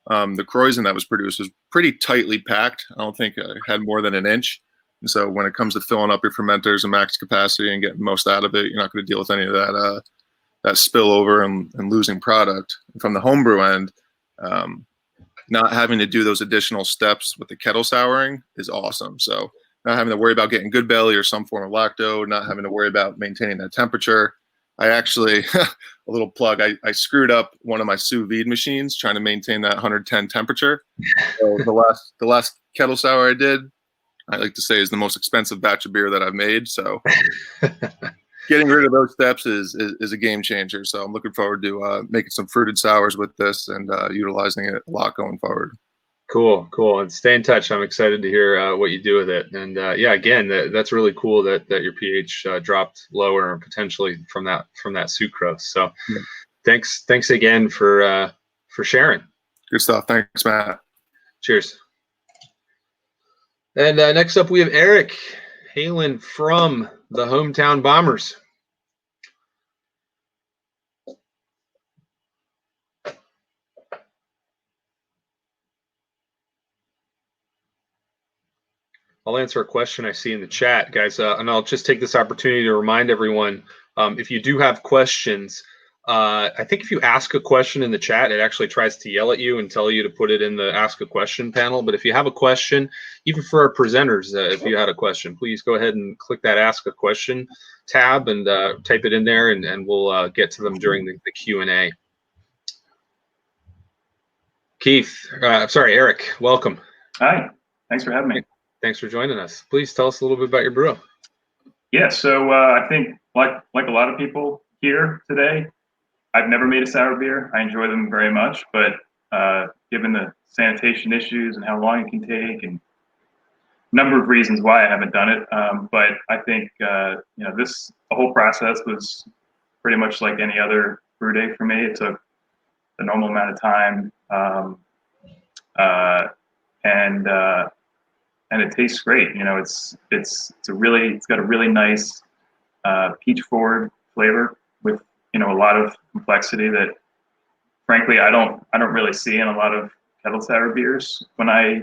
S6: the Kreuzen that was produced was pretty tightly packed. I don't think it had more than an inch. And so when it comes to filling up your fermenters and max capacity and getting most out of it, you're not going to deal with any of that spillover and losing product. From the homebrew end, not having to do those additional steps with the kettle souring is awesome. So not having to worry about getting good belly or some form of lacto, not having to worry about maintaining that temperature. I actually, a little plug, I screwed up one of my sous vide machines trying to maintain that 110 temperature. So the last kettle sour I did, I like to say, is the most expensive batch of beer that I've made. So getting rid of those steps is a game changer. So I'm looking forward to making some fruited sours with this and utilizing it a lot going forward. Cool.
S2: And stay in touch. I'm excited to hear what you do with it. And yeah, again, that's really cool that your pH dropped lower and potentially from that sucrose. So yeah. Thanks again for sharing.
S6: Good stuff. Thanks, Matt.
S2: Cheers. And next up, we have Erich, hailing from the Hometown Bombers. I'll answer a question I see in the chat, guys, and I'll just take this opportunity to remind everyone, if you do have questions, I think if you ask a question in the chat, it actually tries to yell at you and tell you to put it in the Ask a Question panel. But if you have a question, even for our presenters, if you had a question, please go ahead and click that Ask a Question tab and type it in there, and we'll get to them during the Q&A. Erich, welcome.
S7: Hi, thanks for having me.
S2: Thanks for joining us. Please tell us a little bit about your brew.
S7: Yeah, so I think like a lot of people here today, I've never made a sour beer. I enjoy them very much, but given the sanitation issues and how long it can take and a number of reasons why I haven't done it, but I think the whole process was pretty much like any other brew day for me. It took the normal amount of time, and it tastes great. It's got a really nice peach forward flavor with a lot of complexity that, frankly, I don't really see in a lot of kettle sour beers when I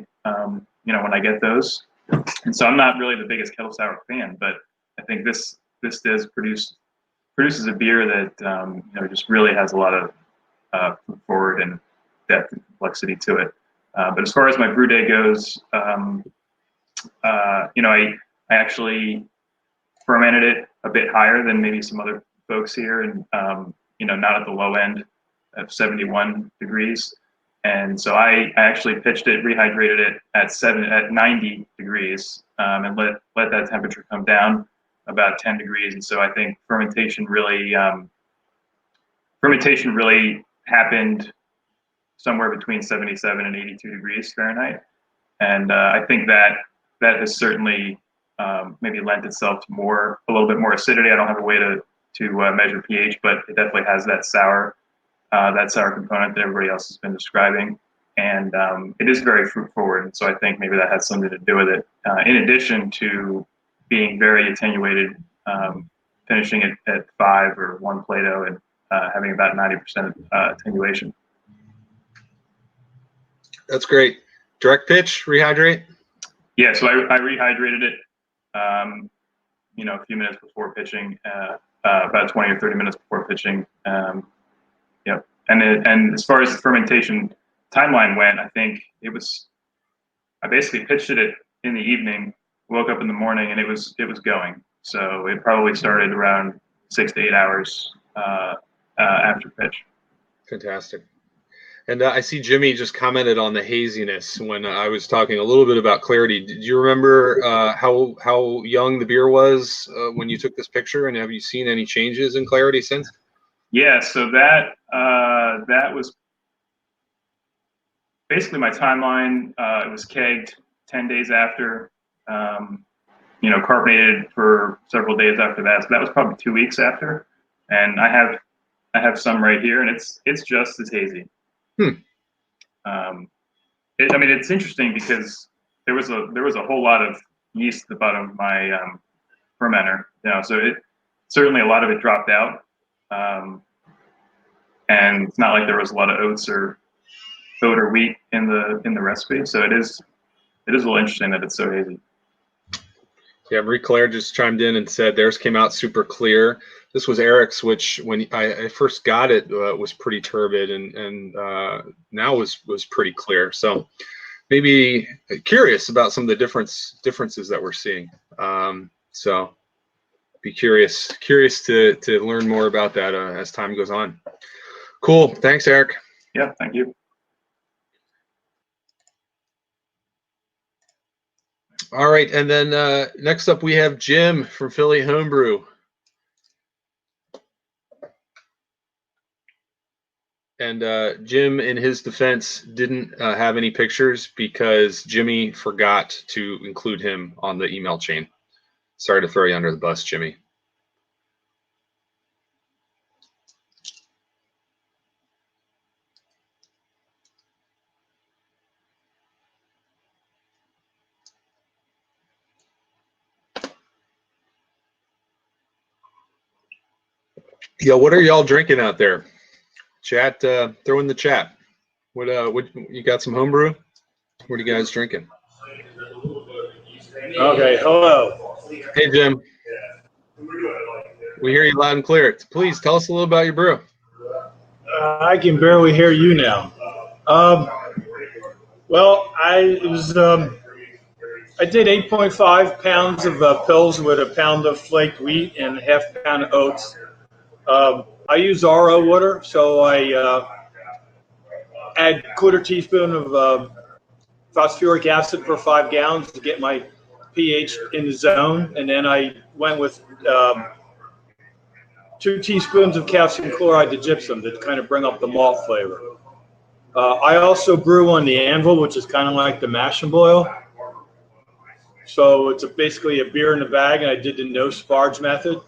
S7: get those. And so I'm not really the biggest kettle sour fan, but I think this produces a beer that just really has a lot of forward and depth and complexity to it. But as far as my brew day goes, I actually fermented it a bit higher than maybe some other folks here, and not at the low end of 71 degrees. And so I actually pitched it, rehydrated it at 90 degrees, and let that temperature come down about 10 degrees. And so I think fermentation really happened somewhere between 77 and 82 degrees Fahrenheit. And I think that has certainly maybe lent itself to a little bit more acidity. I don't have a way to measure pH, but it definitely has that sour component that everybody else has been describing. And it is very fruit forward. And so I think maybe that has something to do with it. In addition to being very attenuated, finishing it at 5 or 1 Plato and having about 90% attenuation.
S2: That's great. Direct pitch, rehydrate?
S7: Yeah, so I rehydrated it, a few minutes before pitching, about 20 or 30 minutes before pitching. Yep. And as far as the fermentation timeline went, I think I basically pitched it in the evening, woke up in the morning, and it was going. So it probably started around 6 to 8 hours after pitch.
S2: Fantastic. And I see Jimmy just commented on the haziness when I was talking a little bit about clarity. Did you remember how young the beer was when you took this picture, and have you seen any changes in clarity since?
S7: Yeah, so that was basically my timeline. It was kegged 10 days after, carbonated for several days after that. So that was probably 2 weeks after. And I have some right here, and it's just as hazy. It's interesting because there was a whole lot of yeast at the bottom of my fermenter, so certainly a lot of it dropped out, and it's not like there was a lot of oat or wheat in the recipe. So it is a little interesting that it's so hazy.
S2: Yeah, Marie Claire just chimed in and said theirs came out super clear. This was Erich's, which when I first got it was pretty turbid, and now was pretty clear. So maybe curious about some of the differences that we're seeing. So be curious to learn more about that as time goes on. Cool. Thanks, Erich.
S7: Yeah, thank you.
S2: All right, and then next up we have Jim from Philly Homebrew. And Jim, in his defense, didn't have any pictures because Jimmy forgot to include him on the email chain. Sorry to throw you under the bus, Jimmy. Yeah, what are y'all drinking out there? Chat, throw in the chat. What you got some homebrew? What are you guys drinking?
S8: Okay, hello.
S2: Hey, Jim. We hear you loud and clear. Please tell us a little about your brew.
S8: I can barely hear you now. Well, I did 8.5 pounds of pills with a pound of flaked wheat and half pound of oats. I use RO water, so I add quarter teaspoon of phosphoric acid per 5 gallons to get my pH in the zone, and then I went with 2 teaspoons of calcium chloride to gypsum to kind of bring up the malt flavor. I also brew on the anvil, which is kind of like the mash and boil. So it's basically a beer in a bag, and I did the no sparge method.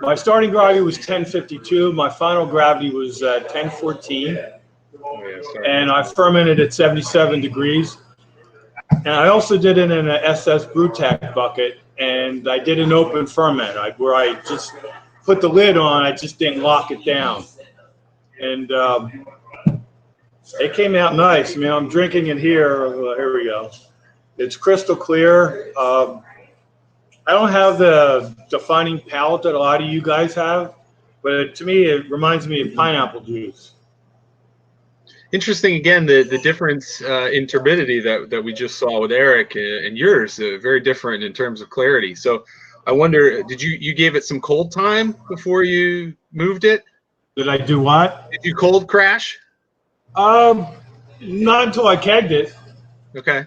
S8: My starting gravity was 1052. My final gravity was 1014. And I fermented at 77 degrees. And I also did it in an SS Brewtech bucket, and I did an open ferment where I just put the lid on. I just didn't lock it down. And it came out nice. I mean, I'm drinking it here. Here we go. It's crystal clear. I don't have the defining palate that a lot of you guys have, but to me, it reminds me of pineapple juice.
S2: Interesting, again, the difference in turbidity that we just saw with Erich and yours, very different in terms of clarity. So I wonder, did you gave it some cold time before you moved it?
S8: Did I do what?
S2: Did you cold crash?
S8: Not until I kegged it.
S2: Okay.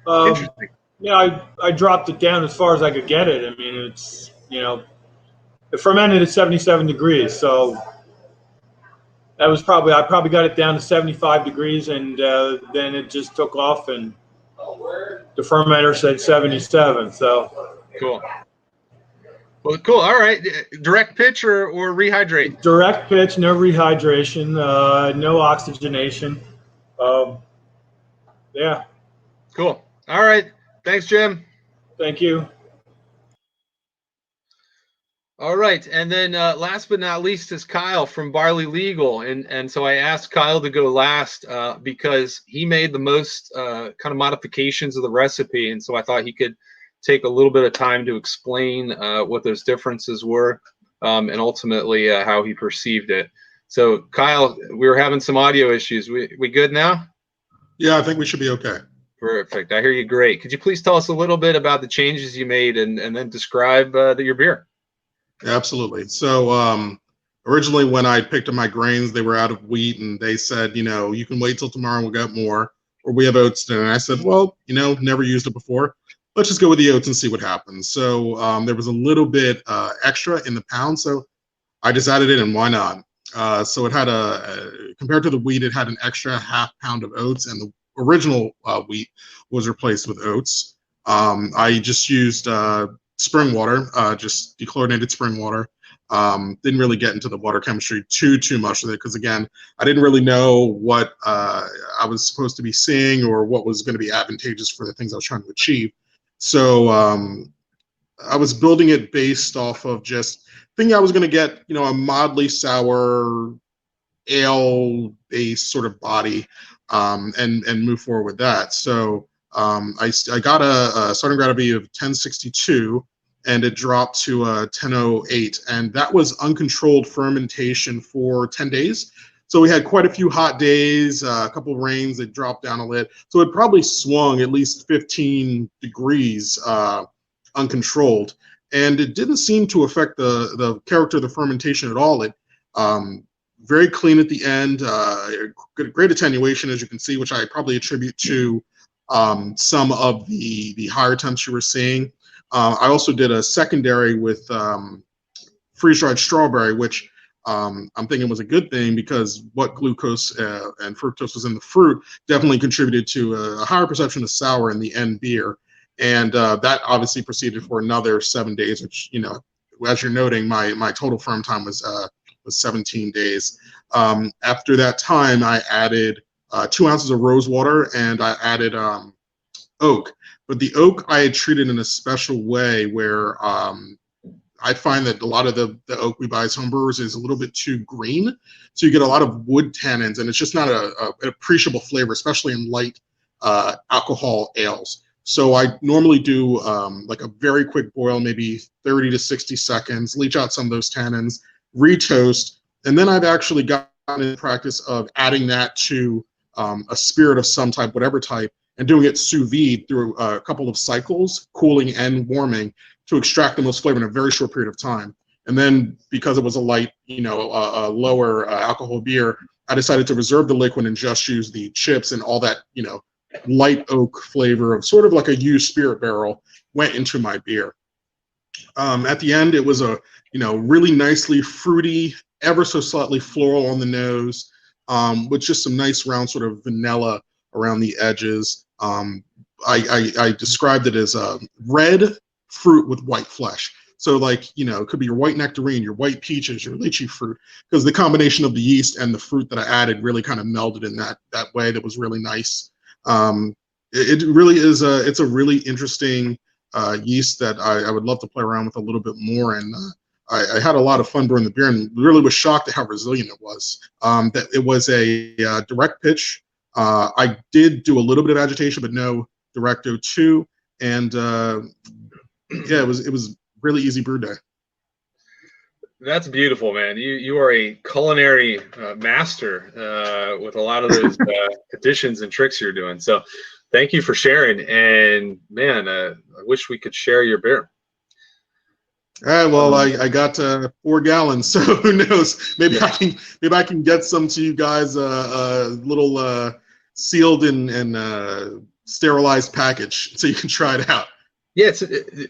S2: Interesting.
S8: Yeah, I dropped it down as far as I could get it. I mean, it's, it fermented at 77 degrees. So That was I probably got it down to 75 degrees, and then it just took off, and the fermenter said 77. So
S2: cool. Well, cool. All right. Direct pitch or rehydrate?
S8: Direct pitch, no rehydration, no oxygenation. Yeah.
S2: Cool. All right. Thanks, Jim.
S8: Thank you.
S2: All right, and then last but not least is Kyle from Barley Legal, and so I asked Kyle to go last because he made the most kind of modifications of the recipe, and so I thought he could take a little bit of time to explain what those differences were, and ultimately how he perceived it. So Kyle, we were having some audio issues. We good now?
S9: Yeah, I think we should be okay.
S2: Perfect. I hear you great. Could you please tell us a little bit about the changes you made and then describe your beer?
S9: Absolutely. So originally when I picked up my grains, they were out of wheat, and they said, you can wait till tomorrow, we'll get more, or we have oats today. And I said, well, never used it before. Let's just go with the oats and see what happens. So there was a little bit extra in the pound, so I just added it, and why not? So it had compared to the wheat, it had an extra half pound of oats, and the original wheat was replaced with oats. I just used spring water, just dechlorinated spring water. Didn't really get into the water chemistry too much with it, because again, I didn't really know what I was supposed to be seeing or what was going to be advantageous for the things I was trying to achieve. So I was building it based off of just thinking I was going to get, a mildly sour ale-based sort of body, and move forward with that. So I got a starting gravity of 1062, and it dropped to 1008, and that was uncontrolled fermentation for 10 days. So we had quite a few hot days, a couple of rains that dropped down a lit. So it probably swung at least 15 degrees uncontrolled, and it didn't seem to affect the character of the fermentation at all. It very clean at the end, great attenuation, as you can see, which I probably attribute to some of the higher temps you were seeing. I also did a secondary with freeze-dried strawberry, which I'm thinking was a good thing, because what glucose and fructose was in the fruit definitely contributed to a higher perception of sour in the end beer. And that obviously proceeded for another 7 days, which, as you're noting, my total firm time was 17 days. After that time, I added 2 ounces of rose water, and I added oak. But the oak I had treated in a special way where I find that a lot of the oak we buy as homebrewers is a little bit too green. So you get a lot of wood tannins, and it's just not an appreciable flavor, especially in light alcohol ales. So I normally do like a very quick boil, maybe 30 to 60 seconds, leach out some of those tannins, retoast, and then I've actually gotten in practice of adding that to a spirit of some type, whatever type, and doing it sous vide through a couple of cycles, cooling and warming, to extract the most flavor in a very short period of time. And then, because it was a light, a lower alcohol beer, I decided to reserve the liquid and just use the chips, and all that, light oak flavor of sort of like a used spirit barrel went into my beer. At the end, it was a, really nicely fruity, ever so slightly floral on the nose, with just some nice round sort of vanilla around the edges. I described it as a red fruit with white flesh. So it could be your white nectarine, your white peaches, your lychee fruit, because the combination of the yeast and the fruit that I added really kind of melded in that way. That was really nice. It really is it's a really interesting yeast that I would love to play around with a little bit more. And I had a lot of fun brewing the beer, and really was shocked at how resilient it was. That it was a direct pitch. I did do a little bit of agitation, but no direct O2. And yeah, it was really easy brew day.
S2: That's beautiful, man. You are a culinary master with a lot of those additions and tricks you're doing. So thank you for sharing. And man, I wish we could share your beer.
S9: All right, well, I got 4 gallons, so who knows? Maybe yeah. I can get some to you guys, a little sealed and sterilized package, so you can try it out.
S2: Yeah, it's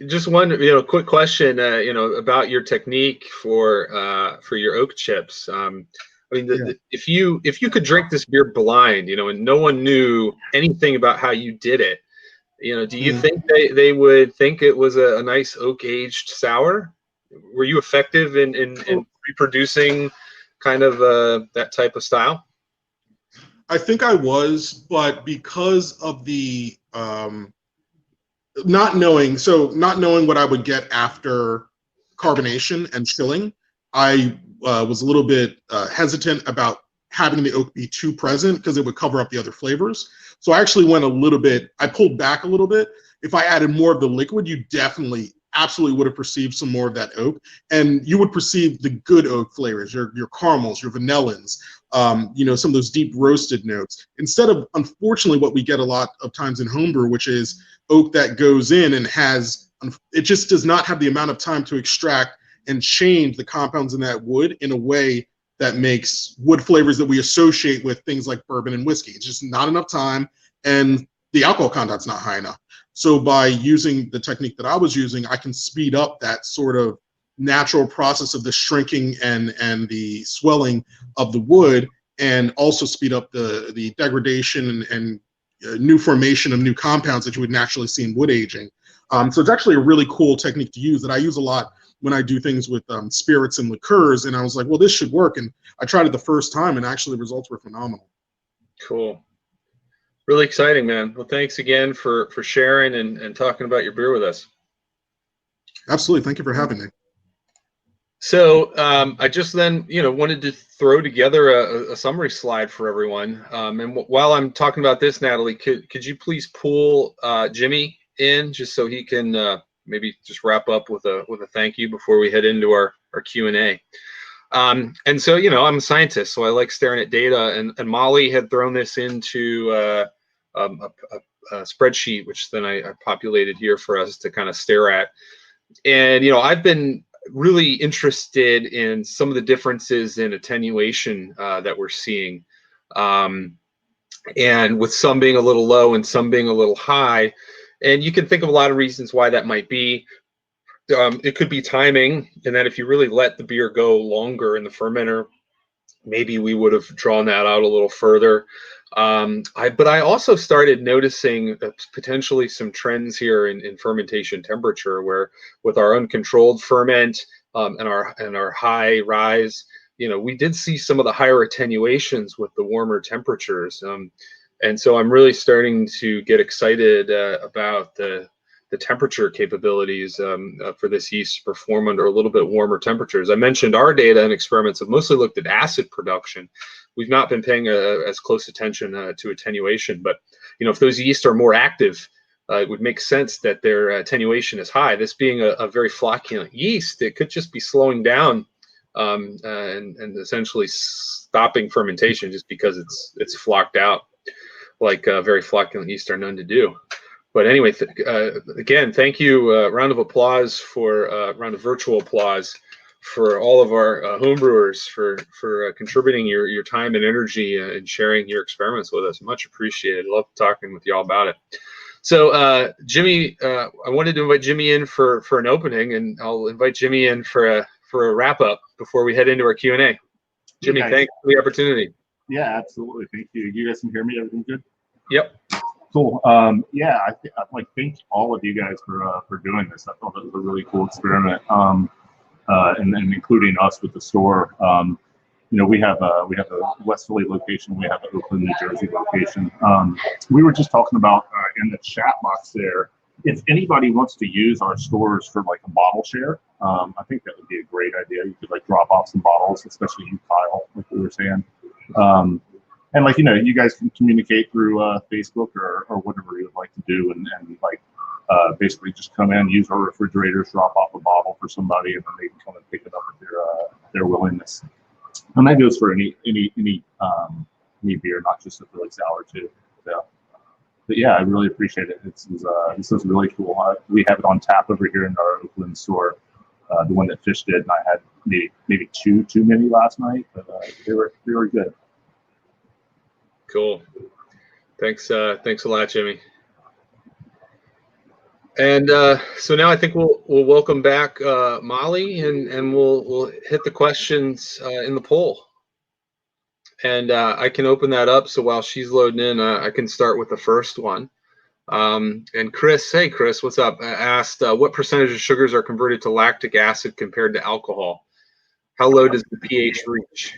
S2: just one quick question about your technique for your oak chips. I mean, if you could drink this beer blind, and no one knew anything about how you did it, do you think they would think it was a nice oak aged sour? Were you effective in reproducing kind of that type of style?
S9: I think I was, but because of the not knowing what I would get after carbonation and chilling, I was a little bit hesitant about having the oak be too present because it would cover up the other flavors. So I actually I pulled back a little bit. If I added more of the liquid, you absolutely would have perceived some more of that oak, and you would perceive the good oak flavors, your caramels, your vanillins, some of those deep roasted notes, instead of, unfortunately, what we get a lot of times in homebrew, which is oak that goes in and it just does not have the amount of time to extract and change the compounds in that wood in a way that makes wood flavors that we associate with things like bourbon and whiskey. It's just not enough time, and the alcohol content's not high enough. So by using the technique that I was using, I can speed up that sort of natural process of the shrinking and the swelling of the wood, and also speed up the degradation and new formation of new compounds that you would naturally see in wood aging. So it's actually a really cool technique to use that I use a lot when I do things with spirits and liqueurs. And I was like, well, this should work. And I tried it the first time, and actually the results were phenomenal.
S2: Cool. Really exciting, man. Well, thanks again for sharing and talking about your beer with us. Absolutely. Thank you for having me. So I just then, wanted to throw together a summary slide for everyone. And while I'm talking about this, Natalie, could you please pull Jimmy in just so he can maybe just wrap up with a thank you before we head into our Q&A. And so, I'm a scientist, so I like staring at data, and Molly had thrown this into a spreadsheet, which then I populated here for us to kind of stare at. And, I've been really interested in some of the differences in attenuation that we're seeing. And with some being a little low and some being a little high. And you can think of a lot of reasons why that might be. It could be timing, and that if you really let the beer go longer in the fermenter, maybe we would have drawn that out a little further. But I also started noticing potentially some trends here in fermentation temperature, where with our uncontrolled ferment and our high rise, we did see some of the higher attenuations with the warmer temperatures. And so I'm really starting to get excited about the temperature capabilities for this yeast to perform under a little bit warmer temperatures. I mentioned our data and experiments have mostly looked at acid production. We've not been paying as close attention to attenuation, but if those yeast are more active, it would make sense that their attenuation is high. This being a very flocculent yeast, it could just be slowing down and essentially stopping fermentation just because it's flocked out, like very flocculent yeast are known to do. But anyway, again, thank you. Round of virtual applause for all of our homebrewers for contributing your time and energy and sharing your experiments with us. Much appreciated. Love talking with y'all about it. So Jimmy, I wanted to invite Jimmy in for an opening, and I'll invite Jimmy in for a wrap up before we head into our Q&A. Jimmy, thanks for the opportunity.
S10: Yeah, absolutely. Thank you. You guys can hear me? Everything good?
S2: Yep.
S10: Cool. Yeah, I'd like to thank all of you guys for doing this. I thought it was a really cool experiment, and including us with the store. We have a West Philly location. We have an Oakland, New Jersey location. We were just talking about in the chat box there, if anybody wants to use our stores for like a bottle share, I think that would be a great idea. You could like drop off some bottles, especially you, Kyle, like we were saying. And like, you guys can communicate through Facebook or whatever you would like to do, and basically just come in, use our refrigerators, drop off a bottle for somebody, and then they can come and pick it up at their willingness. And that goes for any beer, not just a Philly sour too. So, but yeah, I really appreciate it. This is really cool. We have it on tap over here in our Oakland store, the one that Fish did, and I had maybe too many last night, but they were good.
S2: Cool. Thanks a lot, Jimmy. And so now I think we'll welcome back Molly, and we'll hit the questions in the poll. and I can open that up. So while she's loading in, I can start with the first one. And Chris, hey Chris, what's up? Asked what percentage of sugars are converted to lactic acid compared to alcohol? How low does the pH reach?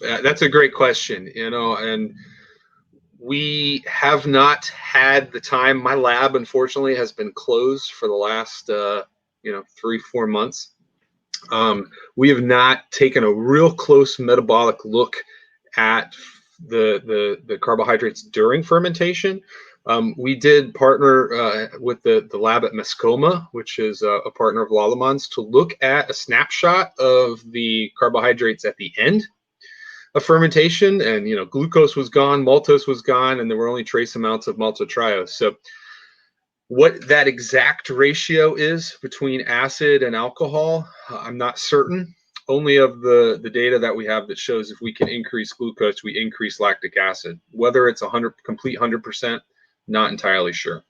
S2: That's a great question, and we have not had the time. My lab, unfortunately, has been closed for the last 3-4 months. We have not taken a real close metabolic look at the carbohydrates during fermentation. We did partner with the lab at Mascoma, which is a partner of Lallamand's, to look at a snapshot of the carbohydrates at the end of fermentation, and glucose was gone, maltose was gone, and there were only trace amounts of maltotriose. So what that exact ratio is between acid and alcohol, I'm not certain. Only of the data that we have that shows if we can increase glucose, we increase lactic acid. Whether it's 100%, not entirely sure.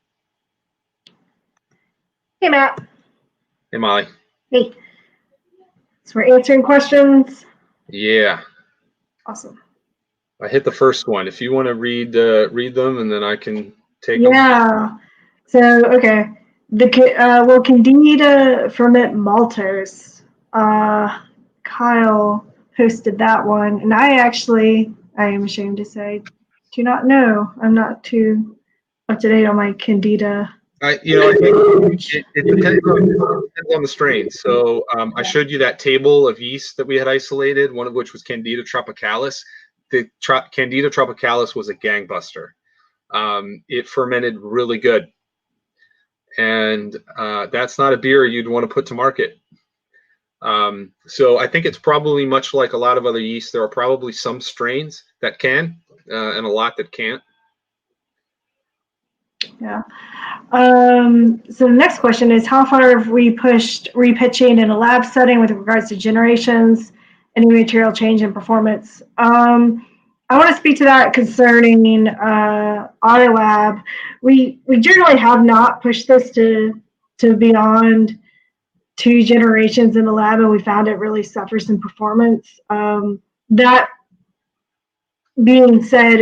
S1: Hey, Matt.
S2: Hey, Molly.
S1: Hey. So we're answering questions.
S2: Yeah.
S1: Awesome.
S2: I hit the first one. If you want to read them, and then I can take them.
S1: Yeah. So, okay. Will Candida ferment maltose? Kyle posted that one, and I am ashamed to say, do not know. I'm not too up to date on my Candida.
S2: I think it depends on the strain. So I showed you that table of yeast that we had isolated, one of which was Candida tropicalis. The Candida tropicalis was a gangbuster. It fermented really good. And that's not a beer you'd want to put to market. So I think it's probably much like a lot of other yeast. There are probably some strains that can and a lot that can't.
S1: Yeah. So the next question is, how far have we pushed repitching in a lab setting with regards to generations, any material change in performance? I want to speak to that concerning our lab. We generally have not pushed this to beyond 2 generations in the lab, and we found it really suffers in performance. That being said,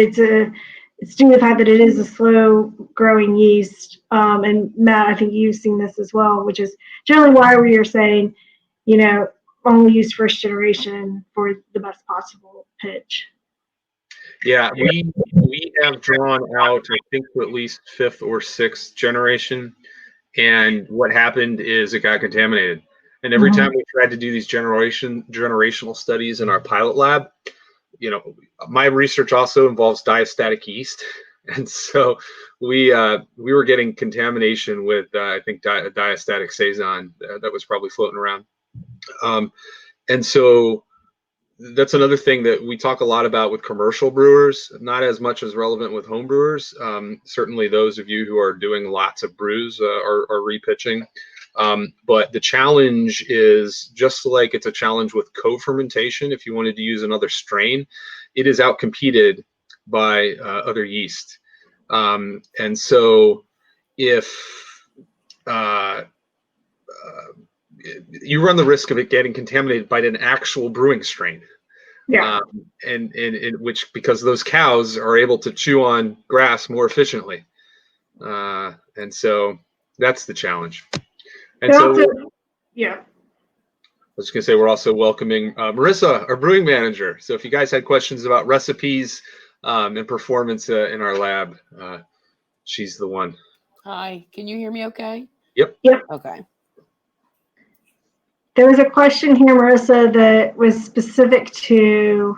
S1: it's due to the fact that it is a slow growing yeast. And Matt, I think you've seen this as well, which is generally why we are saying, only use first generation for the best possible pitch.
S2: Yeah, we have drawn out, I think, to at least 5th or 6th generation. And what happened is it got contaminated. And every time we tried to do these generational studies in our pilot lab, my research also involves diastatic yeast, and so we were getting contamination with I think diastatic saison that was probably floating around, and so that's another thing that we talk a lot about with commercial brewers, not as much as relevant with home brewers. Certainly those of you who are doing lots of brews are repitching. But the challenge is just like it's a challenge with co-fermentation. If you wanted to use another strain, it is outcompeted by other yeast. And so if you run the risk of it getting contaminated by an actual brewing strain.
S1: Yeah.
S2: And which, because those cows are able to chew on grass more efficiently. And so that's the challenge. And so,
S1: yeah.
S2: I was going to say, we're also welcoming Marissa, our brewing manager. So if you guys had questions about recipes and performance in our lab, she's the one.
S11: Hi, can you hear me okay?
S2: Yep.
S11: Okay.
S1: There was a question here, Marissa, that was specific to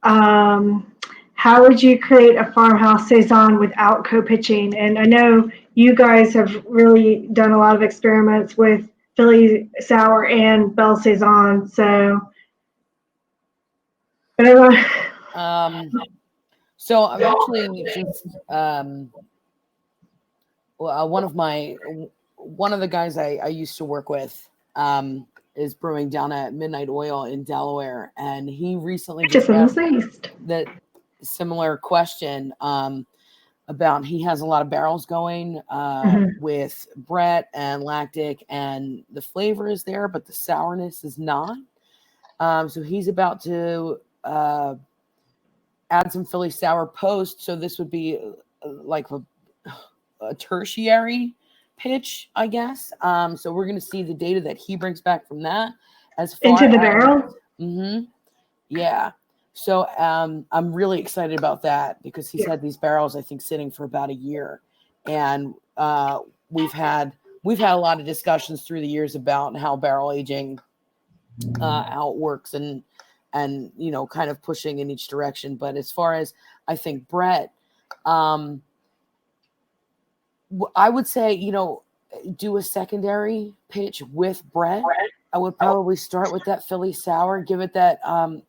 S1: how would you create a farmhouse saison without co-pitching? And I know you guys have really done a lot of experiments with Philly Sour and Bell Saison. So,
S11: so I've actually just one of the guys I used to work with is brewing down at Midnight Oil in Delaware, and he recently just asked that similar question about he has a lot of barrels going with Brett and Lactic, and the flavor is there, but the sourness is not. So he's about to add some Philly sour post. So this would be like a tertiary pitch, I guess. So we're going to see the data that he brings back from that as far
S1: into the barrel.
S11: Yeah. So I'm really excited about that because he's had these barrels, I think, sitting for about a year, and we've had a lot of discussions through the years about how barrel aging, how it works, and you know, kind of pushing in each direction. But as far as I think Brett, I would say, you know, do a secondary pitch with Brett. I would probably start with that Philly sour, give it that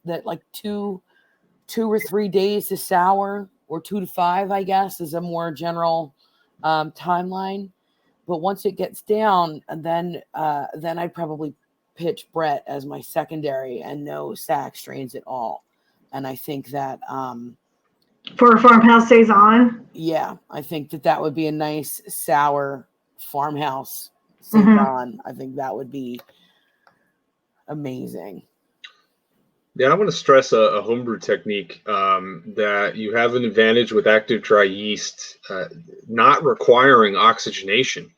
S11: that like 2 or 3 days to sour, or 2 to 5, I guess, is a more general timeline. But once it gets down, and then I'd probably pitch Brett as my secondary and no sack strains at all. And I think that
S1: for farmhouse saison.
S11: Yeah, I think that would be a nice sour farmhouse saison. I think that would be amazing.
S2: Yeah, I want to stress a homebrew technique that you have an advantage with active dry yeast not requiring oxygenation.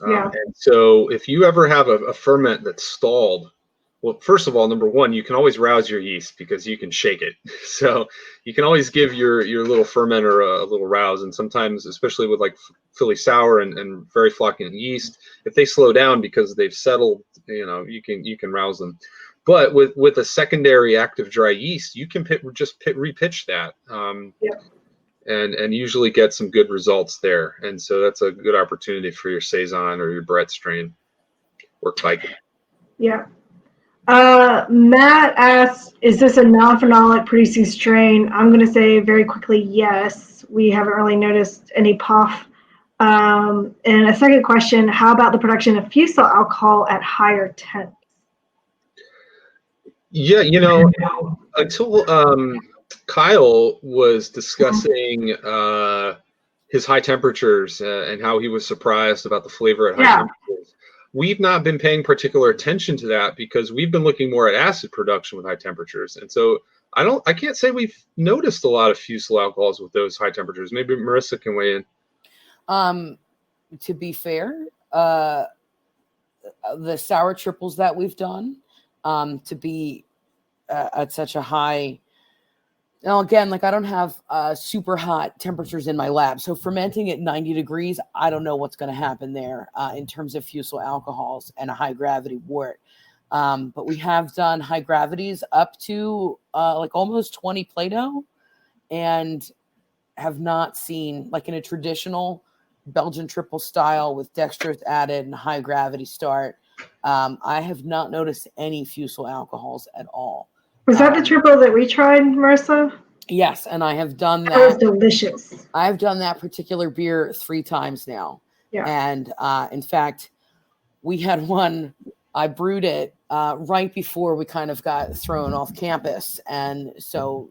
S2: And so if you ever have a ferment that's stalled, well, first of all, number one, you can always rouse your yeast because you can shake it. So you can always give your little fermenter a little rouse. And sometimes, especially with like Philly sour and very flocculent yeast, if they slow down because they've settled, you know, you can rouse them. But with a secondary active dry yeast, you can repitch that and usually get some good results there. And so that's a good opportunity for your saison or your Brett strain or pike.
S1: Yeah. Matt asks, is this a non-phenolic producing strain? I'm going to say very quickly, yes. We haven't really noticed any puff. And a second question, how about the production of fusel alcohol at higher temps?
S2: Yeah, you know, until Kyle was discussing his high temperatures and how he was surprised about the flavor at high temperatures. We've not been paying particular attention to that because we've been looking more at acid production with high temperatures. And so I can't say we've noticed a lot of fusel alcohols with those high temperatures. Maybe Marissa can weigh in.
S11: To be fair, the sour triples that we've done, to be at such a high. Now, again, like I don't have super hot temperatures in my lab. So fermenting at 90 degrees, I don't know what's going to happen there in terms of fusel alcohols and a high gravity wort. But we have done high gravities up to like almost 20 Plato and have not seen, like in a traditional Belgian triple style with dextrose added and high gravity start, I have not noticed any fusel alcohols at all.
S1: Was that the triple that we tried, Marissa?
S11: Yes, and I have done that.
S1: That was delicious.
S11: I've done that particular beer 3 times now.
S1: Yeah.
S11: And in fact, we had one, I brewed it right before we kind of got thrown off campus. And so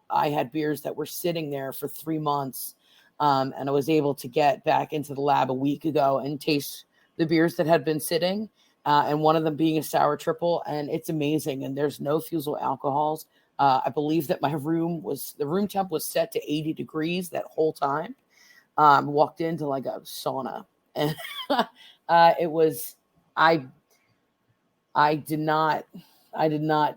S11: I had beers that were sitting there for 3 months. And I was able to get back into the lab a week ago and taste the beers that had been sitting. And one of them being a sour triple, and it's amazing. And there's no fusel alcohols. I believe that the room temp was set to 80 degrees that whole time. Walked into like a sauna, and it was, I did not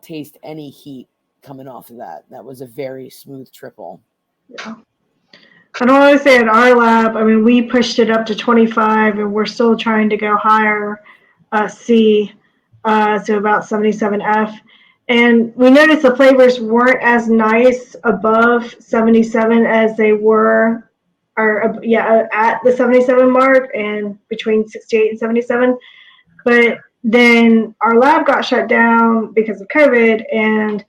S11: taste any heat coming off of that. That was a very smooth triple.
S1: Yeah. I don't want to say at our lab, I mean, we pushed it up to 25 and we're still trying to go higher. C, so about 77F. And we noticed the flavors weren't as nice above 77 as they were, at the 77 mark and between 68 and 77. But then our lab got shut down because of COVID and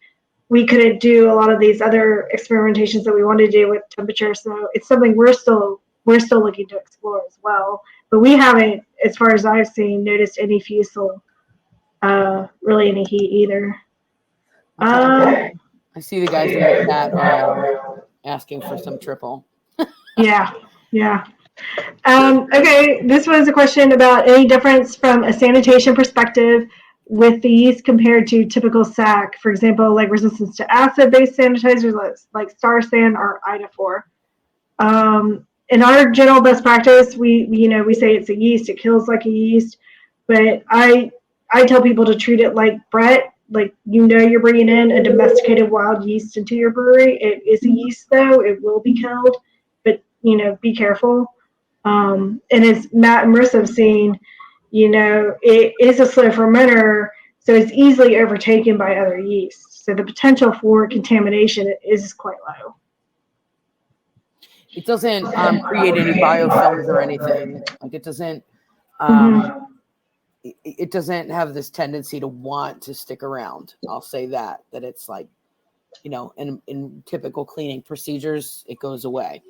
S1: we couldn't do a lot of these other experimentations that we wanted to do with temperature. So it's something we're still looking to explore as well. But we haven't, as far as I've seen, noticed any fusel, really any heat either.
S11: I see the guys in the chat are asking for some triple.
S1: Yeah. Okay, this was a question about any difference from a sanitation perspective with the yeast compared to typical SAC, for example, like resistance to acid-based sanitizers like Star San or Iodophor. In our general best practice, we say it's a yeast, it kills like a yeast, but I tell people to treat it like Brett, like you're bringing in a domesticated wild yeast into your brewery. It is a yeast though, it will be killed, but be careful. And as Matt and Marissa have seen, it is a slow fermenter, so it's easily overtaken by other yeasts. So the potential for contamination is quite low.
S11: It doesn't create any biofilms or anything. Like it doesn't. It doesn't have this tendency to want to stick around. I'll say that it's like, in typical cleaning procedures, it goes away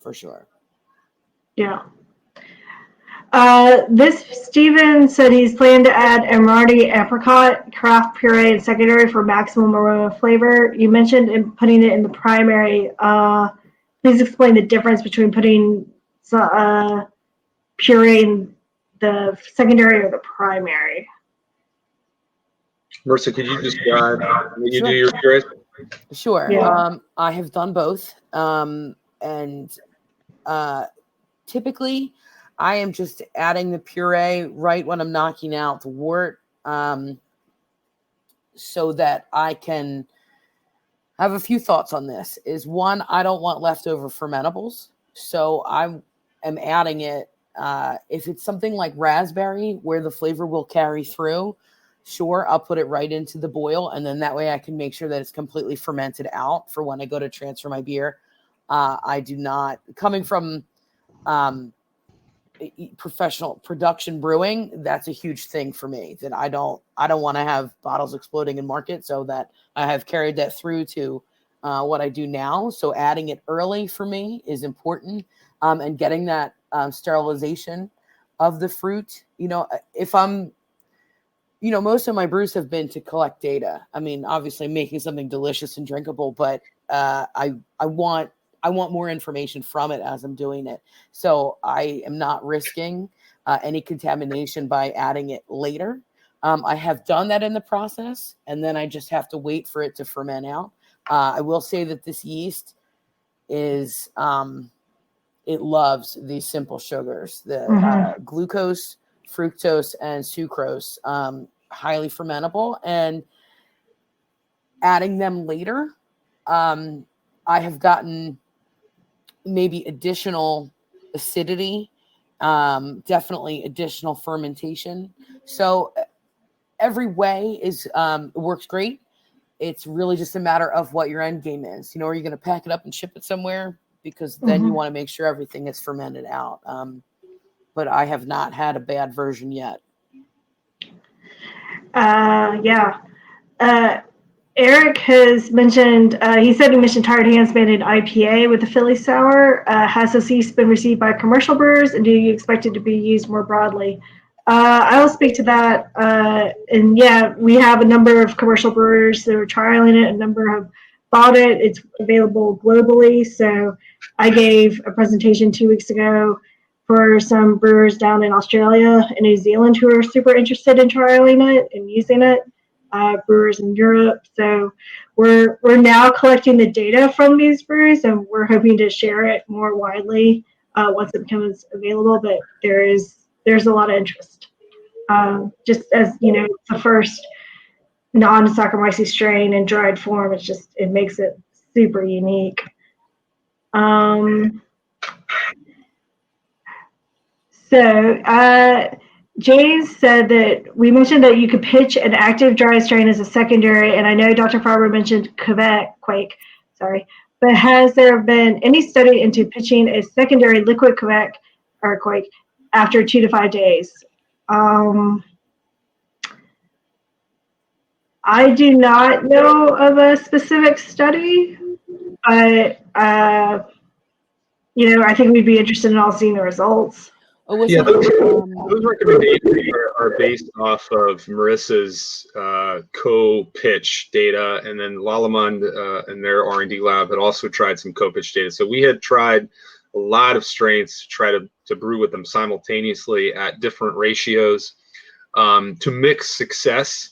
S11: for sure.
S1: Yeah. This Steven said he's planning to add Emirati apricot craft puree in secondary for maximum aroma flavor. You mentioned putting it in the primary. Please explain the difference between putting puree in the secondary or the primary.
S2: Marissa, could you describe when you do your purees?
S11: Sure.
S1: Yeah.
S11: I have done both. And typically, I am just adding the puree right when I'm knocking out the wort, so that I can have a few thoughts on this. Is one, I don't want leftover fermentables, so I am adding it. If it's something like raspberry where the flavor will carry through, sure, I'll put it right into the boil, and then that way I can make sure that it's completely fermented out for when I go to transfer my beer. I do not, coming from professional production brewing, that's a huge thing for me, that I don't want to have bottles exploding in market, so that I have carried that through to what I do now. So adding it early for me is important, and getting that sterilization of the fruit. If I'm, most of my brews have been to collect data. I mean, obviously making something delicious and drinkable, but I want more information from it as I'm doing it. So I am not risking any contamination by adding it later. I have done that in the process, and then I just have to wait for it to ferment out. I will say that this yeast is, it loves these simple sugars, the glucose, fructose, and sucrose, highly fermentable, and adding them later, I have gotten maybe additional acidity, definitely additional fermentation. So every way works great. It's really just a matter of what your end game is. Are you going to pack it up and ship it somewhere? Because then you want to make sure everything is fermented out. But I have not had a bad version yet.
S1: Yeah. Eric has mentioned, he mentioned Tired Hands made an IPA with the Philly Sour. Has this yeast been received by commercial brewers, and do you expect it to be used more broadly? I will speak to that. And yeah, we have a number of commercial brewers that are trialing it. A number have bought it. It's available globally. So I gave a presentation 2 weeks ago for some brewers down in Australia and New Zealand who are super interested in trialing it and using it. Brewers in Europe. So we're now collecting the data from these brewers, and we're hoping to share it more widely once it becomes available. But there's a lot of interest. Just as it's the first non-Saccharomyces strain in dried form. It makes it super unique. James said that we mentioned that you could pitch an active dry strain as a secondary, and I know Dr. Farber mentioned Quake, but has there been any study into pitching a secondary liquid Quake after 2 to 5 days? I do not know of a specific study, but I think we'd be interested in all seeing the results.
S2: Yeah, those recommendations are based off of Marissa's co-pitch data, and then Lallemand and their R&D lab had also tried some co-pitch data. So we had tried a lot of strains to try to brew with them simultaneously at different ratios. To mix success,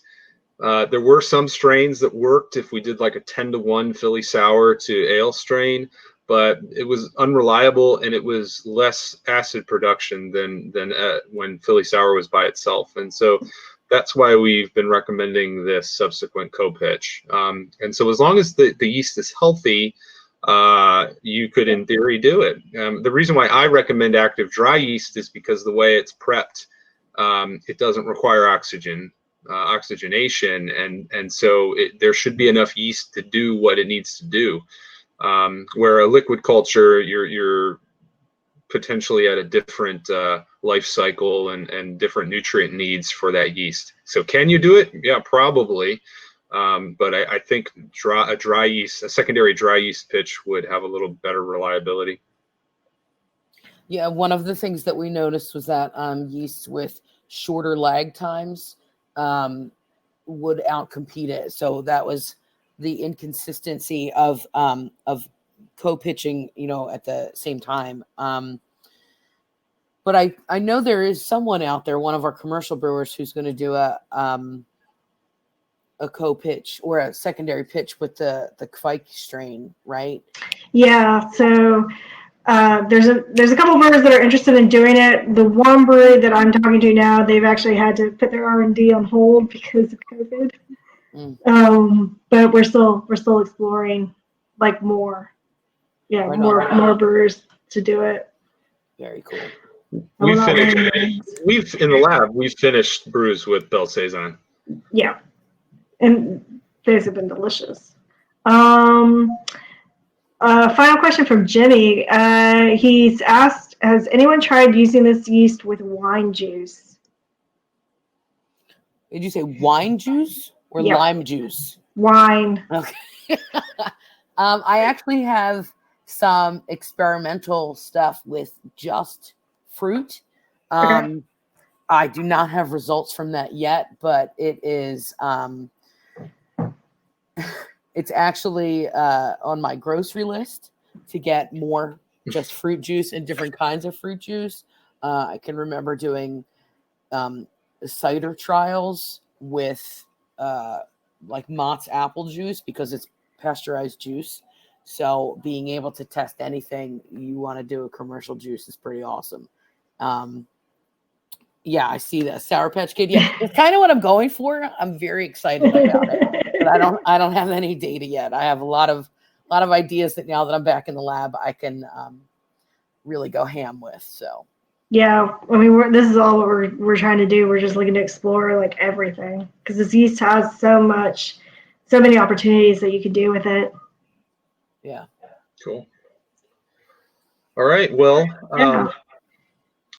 S2: there were some strains that worked if we did like a 10-to-1 Philly sour to ale strain, but it was unreliable and it was less acid production than when Philly sour was by itself. And so that's why we've been recommending this subsequent co-pitch. And so as long as the yeast is healthy, you could in theory do it. The reason why I recommend active dry yeast is because the way it's prepped, it doesn't require oxygenation, and so there should be enough yeast to do what it needs to do. Where a liquid culture, you're potentially at a different life cycle and different nutrient needs for that yeast. So can you do it? Yeah, probably. But I think a secondary dry yeast pitch would have a little better reliability.
S11: Yeah, one of the things that we noticed was that yeast with shorter lag times would outcompete it. So that was the inconsistency of co-pitching, at the same time. But I know there is someone out there, one of our commercial brewers, who's going to do a co-pitch or a secondary pitch with the Kvike strain, right?
S1: Yeah. So there's a couple of brewers that are interested in doing it. The one brewery that I'm talking to now, they've actually had to put their R&D on hold because of COVID. But we're still exploring like more brewers to do it.
S11: Very cool.
S2: We've in the lab, we've finished brews with Belle Saison.
S1: Yeah. And those have been delicious. Final question from Jimmy. He's asked, has anyone tried using this yeast with wine juice?
S11: Did you say wine juice or lime juice?
S1: Wine.
S11: Okay. I actually have some experimental stuff with just fruit.
S1: Okay.
S11: I do not have results from that yet, but it is it's actually on my grocery list to get more just fruit juice and different kinds of fruit juice. I can remember doing cider trials with like Mott's apple juice because it's pasteurized juice. So being able to test anything you want to do a commercial juice is pretty awesome. Yeah, I see that Sour Patch Kid. Yeah, it's kind of what I'm going for. I'm very excited about it, but I don't have any data yet. I have a lot of ideas that now that I'm back in the lab, I can really go ham with. So
S1: yeah, I mean, this is all what we're trying to do. We're just looking to explore like everything because this yeast has so many opportunities that you could do with it.
S11: Yeah.
S2: Cool. All right. Well,